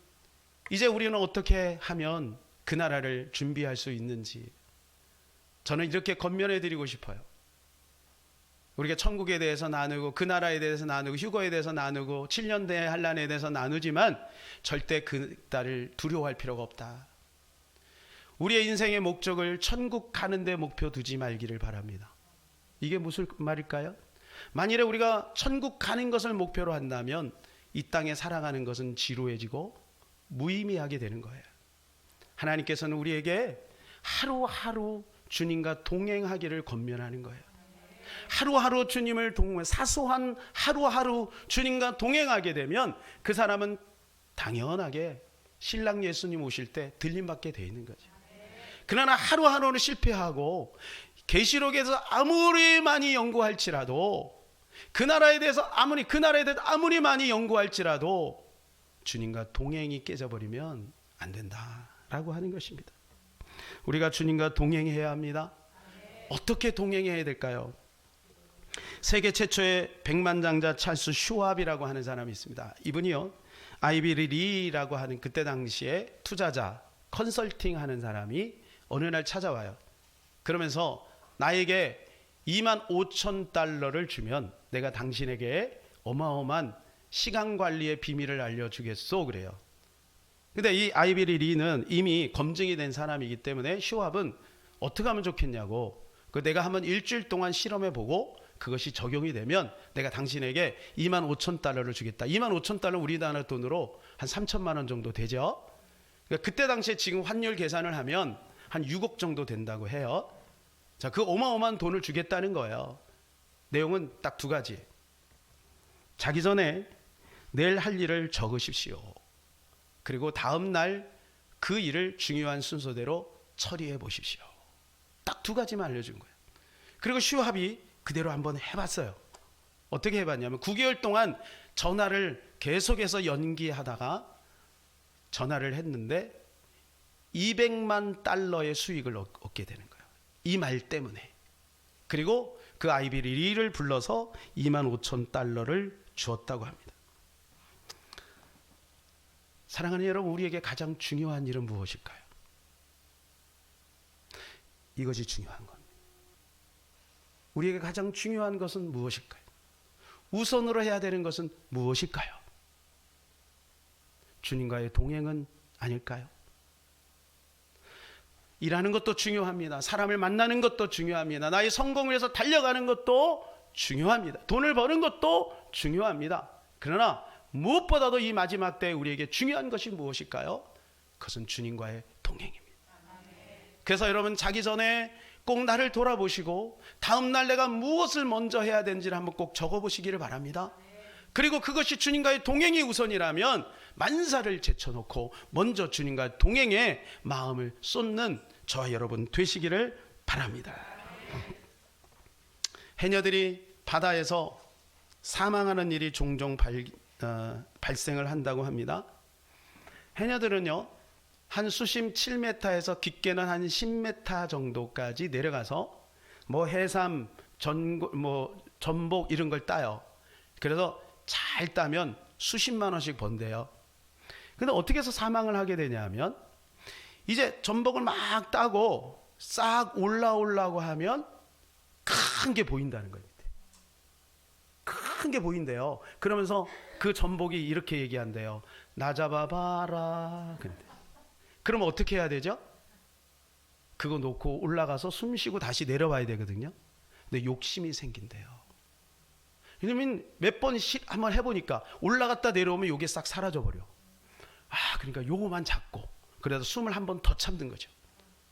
이제 우리는 어떻게 하면 그 나라를 준비할 수 있는지 저는 이렇게 권면해 드리고 싶어요. 우리가 천국에 대해서 나누고 그 나라에 대해서 나누고 휴거에 대해서 나누고 7년대 환란에 대해서 나누지만 절대 그 딸을 두려워할 필요가 없다. 우리의 인생의 목적을 천국 가는 데 목표 두지 말기를 바랍니다. 이게 무슨 말일까요? 만일에 우리가 천국 가는 것을 목표로 한다면 이 땅에 살아가는 것은 지루해지고 무의미하게 되는 거예요. 하나님께서는 우리에게 하루하루 주님과 동행하기를 권면하는 거예요. 하루하루 주님을 사소한 하루하루 주님과 동행하게 되면 그 사람은 당연하게 신랑 예수님 오실 때 들림받게 돼 있는 거죠. 그러나 하루하루는 실패하고 계시록에서 아무리 많이 연구할지라도 그 나라에 대해서 아무리 많이 연구할지라도 주님과 동행이 깨져버리면 안 된다라고 하는 것입니다. 우리가 주님과 동행해야 합니다. 어떻게 동행해야 될까요? 세계 최초의 백만장자 찰스 슈왑이라고 하는 사람이 있습니다. 이분이요, 아이비 리라고 하는 그때 당시에 투자자 컨설팅 하는 사람이 어느 날 찾아와요. 그러면서 나에게 25,000달러를 주면 내가 당신에게 어마어마한 시간 관리의 비밀을 알려주겠소 그래요. 근데 이 아이비 리는 이미 검증이 된 사람이기 때문에 슈왑은 어떻게 하면 좋겠냐고, 내가 한번 일주일 동안 실험해보고 그것이 적용이 되면 내가 당신에게 25,000달러를 주겠다. 25,000달러 우리나라 돈으로 한 3천만 원 정도 되죠. 그러니까 그때 당시에 지금 환율 계산을 하면 한 6억 정도 된다고 해요. 자, 그 어마어마한 돈을 주겠다는 거예요. 내용은 딱 두 가지. 자기 전에 내일 할 일을 적으십시오. 그리고 다음 날 그 일을 중요한 순서대로 처리해 보십시오. 딱 두 가지만 알려준 거예요. 그리고 슈왑이 그대로 한번 해봤어요. 어떻게 해봤냐면 9개월 동안 전화를 계속해서 연기하다가 전화를 했는데 200만 달러의 수익을 얻게 되는 거예요. 이 말 때문에. 그리고 그 아이비리를 불러서 25,000달러를 주었다고 합니다. 사랑하는 여러분, 우리에게 가장 중요한 일은 무엇일까요? 이것이 중요한 겁니다. 우리에게 가장 중요한 것은 무엇일까요? 우선으로 해야 되는 것은 무엇일까요? 주님과의 동행은 아닐까요? 일하는 것도 중요합니다. 사람을 만나는 것도 중요합니다. 나의 성공을 위해서 달려가는 것도 중요합니다. 돈을 버는 것도 중요합니다. 그러나 무엇보다도 이 마지막 때에 우리에게 중요한 것이 무엇일까요? 그것은 주님과의 동행입니다. 그래서 여러분, 자기 전에 꼭 나를 돌아보시고 다음 날 내가 무엇을 먼저 해야 되는지를 한번 꼭 적어보시기를 바랍니다. 그리고 그것이 주님과의 동행이 우선이라면 만사를 제쳐놓고 먼저 주님과 동행에 마음을 쏟는 저와 여러분 되시기를 바랍니다. 해녀들이 바다에서 사망하는 일이 종종 발생을 한다고 합니다. 해녀들은요, 한 수심 7m에서 깊게는 한 10m 정도까지 내려가서 해삼, 전복 이런 걸 따요. 그래서 잘 따면 수십만 원씩 번대요. 근데 어떻게 해서 사망을 하게 되냐면, 이제 전복을 막 따고 싹 올라오려고 하면 큰 게 보인다는 거예요. 큰 게 보인대요. 그러면서 그 전복이 이렇게 얘기한대요. 나 잡아봐라. 그러면 어떻게 해야 되죠? 그거 놓고 올라가서 숨 쉬고 다시 내려와야 되거든요. 근데 욕심이 생긴대요. 왜냐면 몇 번 한번 해보니까 올라갔다 내려오면 요게 싹 사라져버려. 그러니까 요거만 잡고 그래서 숨을 한 번 더 참는 거죠.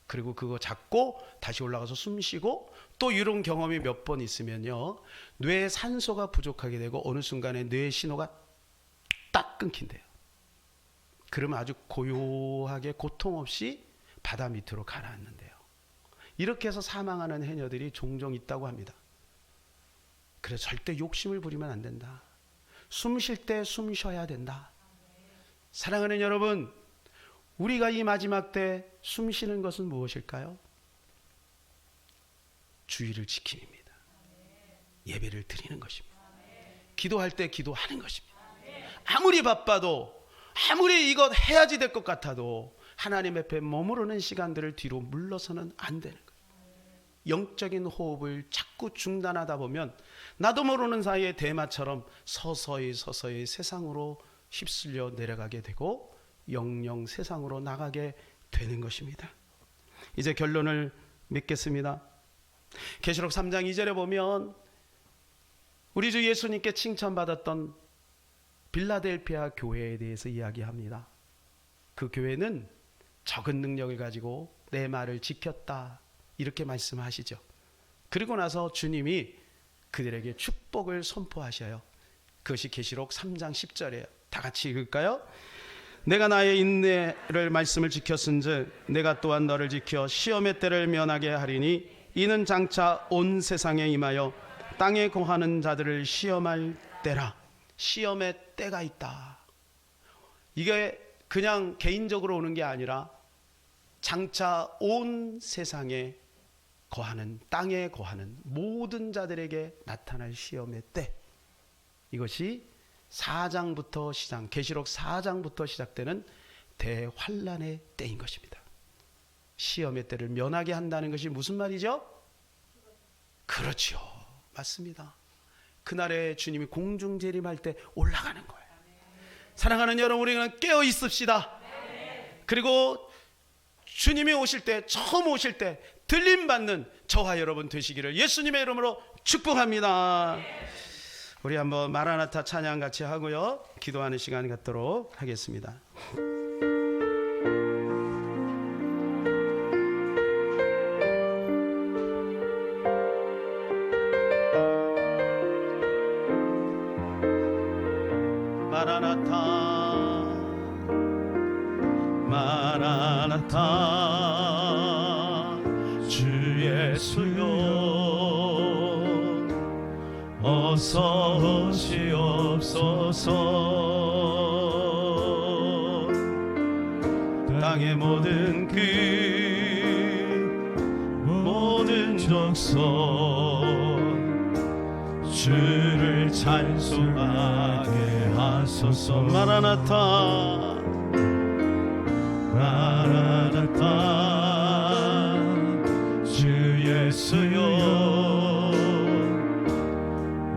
그리고 그거 잡고 다시 올라가서 숨 쉬고 또 이런 경험이 몇 번 있으면요, 뇌에 산소가 부족하게 되고 어느 순간에 뇌 신호가 딱 끊긴대요. 그러면 아주 고요하게 고통 없이 바다 밑으로 가라앉는데요. 이렇게 해서 사망하는 해녀들이 종종 있다고 합니다. 그래서 절대 욕심을 부리면 안 된다. 숨 쉴 때 숨 쉬어야 된다. 사랑하는 여러분, 우리가 이 마지막 때 숨 쉬는 것은 무엇일까요? 주의를 지킴입니다. 예배를 드리는 것입니다. 기도할 때 기도하는 것입니다. 아무리 바빠도, 아무리 이것 해야지 될 것 같아도 하나님 앞에 머무르는 시간들을 뒤로 물러서는 안 되는 거예요. 영적인 호흡을 자꾸 중단하다 보면 나도 모르는 사이에 대마처럼 서서히 세상으로 휩쓸려 내려가게 되고 영영 세상으로 나가게 되는 것입니다. 이제 결론을 맺겠습니다. 계시록 3장 2절에 보면 우리 주 예수님께 칭찬받았던 빌라델피아 교회에 대해서 이야기합니다. 그 교회는 적은 능력을 가지고 내 말을 지켰다, 이렇게 말씀하시죠. 그리고 나서 주님이 그들에게 축복을 선포하셔요. 그것이 계시록 3장 10절이에요. 다 같이 읽을까요? 내가 나의 인내를 말씀을 지켰은즉 내가 또한 너를 지켜 시험의 때를 면하게 하리니 이는 장차 온 세상에 임하여 땅에 거하는 자들을 시험할 때라. 시험의 때가 있다. 이게 그냥 개인적으로 오는 게 아니라 장차 온 세상에 거하는, 땅에 거하는 모든 자들에게 나타날 시험의 때, 이것이 4장부터 계시록 4장부터 시작되는 대환란의 때인 것입니다. 시험의 때를 면하게 한다는 것이 무슨 말이죠? 그렇죠, 맞습니다. 그날에 주님이 공중재림할 때 올라가는 거예요. 사랑하는 여러분, 우리는 깨어 있읍시다. 그리고 주님이 오실 때, 처음 오실 때 들림받는 저와 여러분 되시기를 예수님의 이름으로 축복합니다. 우리 한번 마라나타 찬양 같이 하고요, 기도하는 시간 갖도록 하겠습니다. 마라나타 마라나타 주 예수여 어서 오시옵소서. 땅의 모든 모든 족속 주를 찬송하게 하소서. 마라나타 마라나타 주 예수여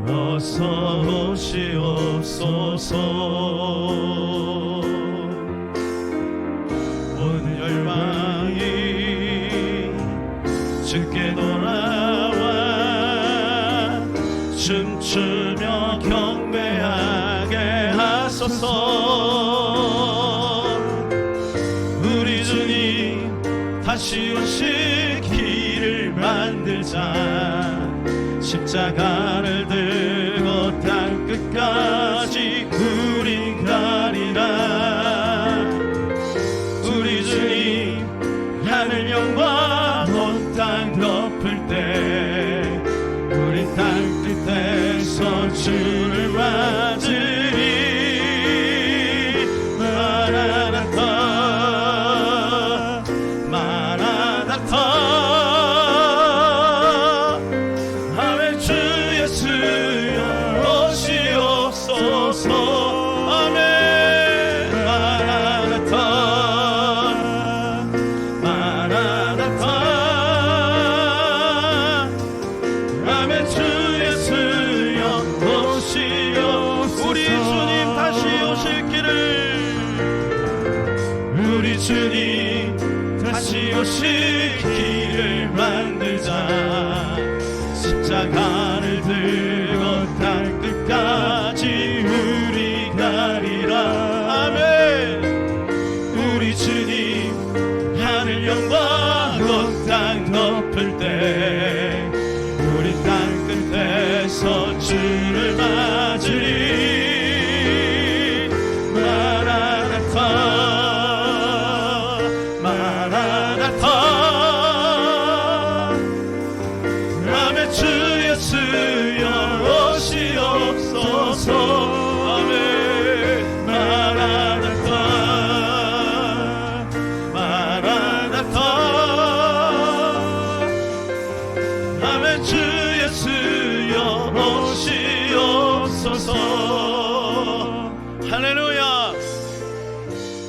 어서 오시옵소서. 온 열방이 주께 돌아와 춤추며 경배하게 하소서. 우리 주님 다시 오실 길을 만들자. 십자가를 들고 땅 끝까지 우리 가리라. 우리 주님 하늘 영광 온 땅 덮을 때 우리 땅 끝에서 주를 맞으리. 마라나타 마라나타 아멘. 주 예수여 오시옵소서. 아멘. 마라나타 마라나타 아멘. 주 예수여 오시옵소서. 우리 주님 다시 오실 길을 우리 주님 다시 오실 길을 만들자. 십자가를 들고 땅 끝까지 우리 가리라. 아멘. 우리 주님 하늘 영광 온 땅 덮을 때 우리 땅 끝에서 주를 맞으리. 마라나타 마라나타 아멘. 주 예수여 오시옵소서. 아멘. 마라나타 마라나타 아멘. 주 예수여 오시옵소서. 할렐루야.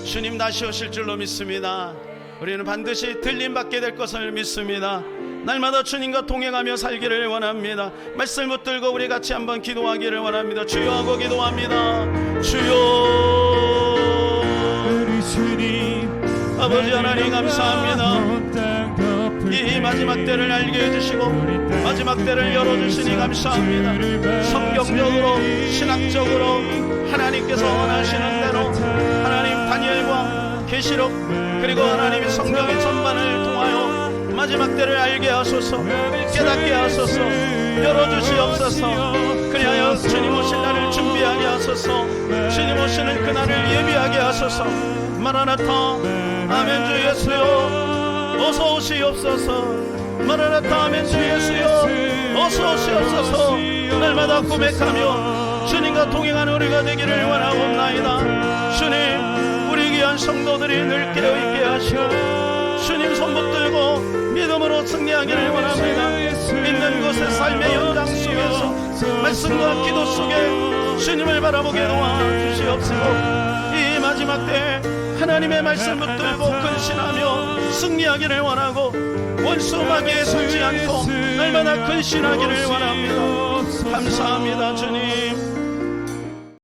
주님 다시 오실 줄로 믿습니다. 우리는 반드시 들림받게 될 것을 믿습니다. 날마다 주님과 동행하며 살기를 원합니다. 말씀 붙들고 우리 같이 한번 기도하기를 원합니다. 주여 하고 기도합니다. 주여.
우리 주님
아버지 하나님 감사합니다. 이 마지막 때를 알게 해주시고 마지막 때를 열어주시니 감사합니다. 성경적으로 신학적으로 하나님께서 원하시는 대로 하나님 다니엘과 계시록 그리고 하나님의 성경의 전반을 통하여 마지막 때를 알게 하소서. 깨닫게 하소서. 열어주시옵소서. 그리하여 주님 오실 날을 준비하게 하소서. 주님 오시는 그날을 예비하게 하소서. 마라나타 아멘. 주 예수여 어서 오시옵소서. 마라나타 아멘. 주 예수여 어서 오시옵소서. 날마다 고백하며 주님과 동행하는 우리가 되기를 원하옵나이다. 주님 우리 귀한 성도들이 늘 깨어있게 하시고 주님 손 붙들고 믿음으로 승리하기를 원합니다. 믿는 곳의 삶의 현장 속에서 말씀과 기도 속에 주님을 바라보게 도와주시옵소서. 이 마지막 때 하나님의 말씀 붙들고 근신하며 승리하기를 원하고 원수 마귀에 서지 않고 날마다 근신하기를 원합니다. 감사합니다 주님.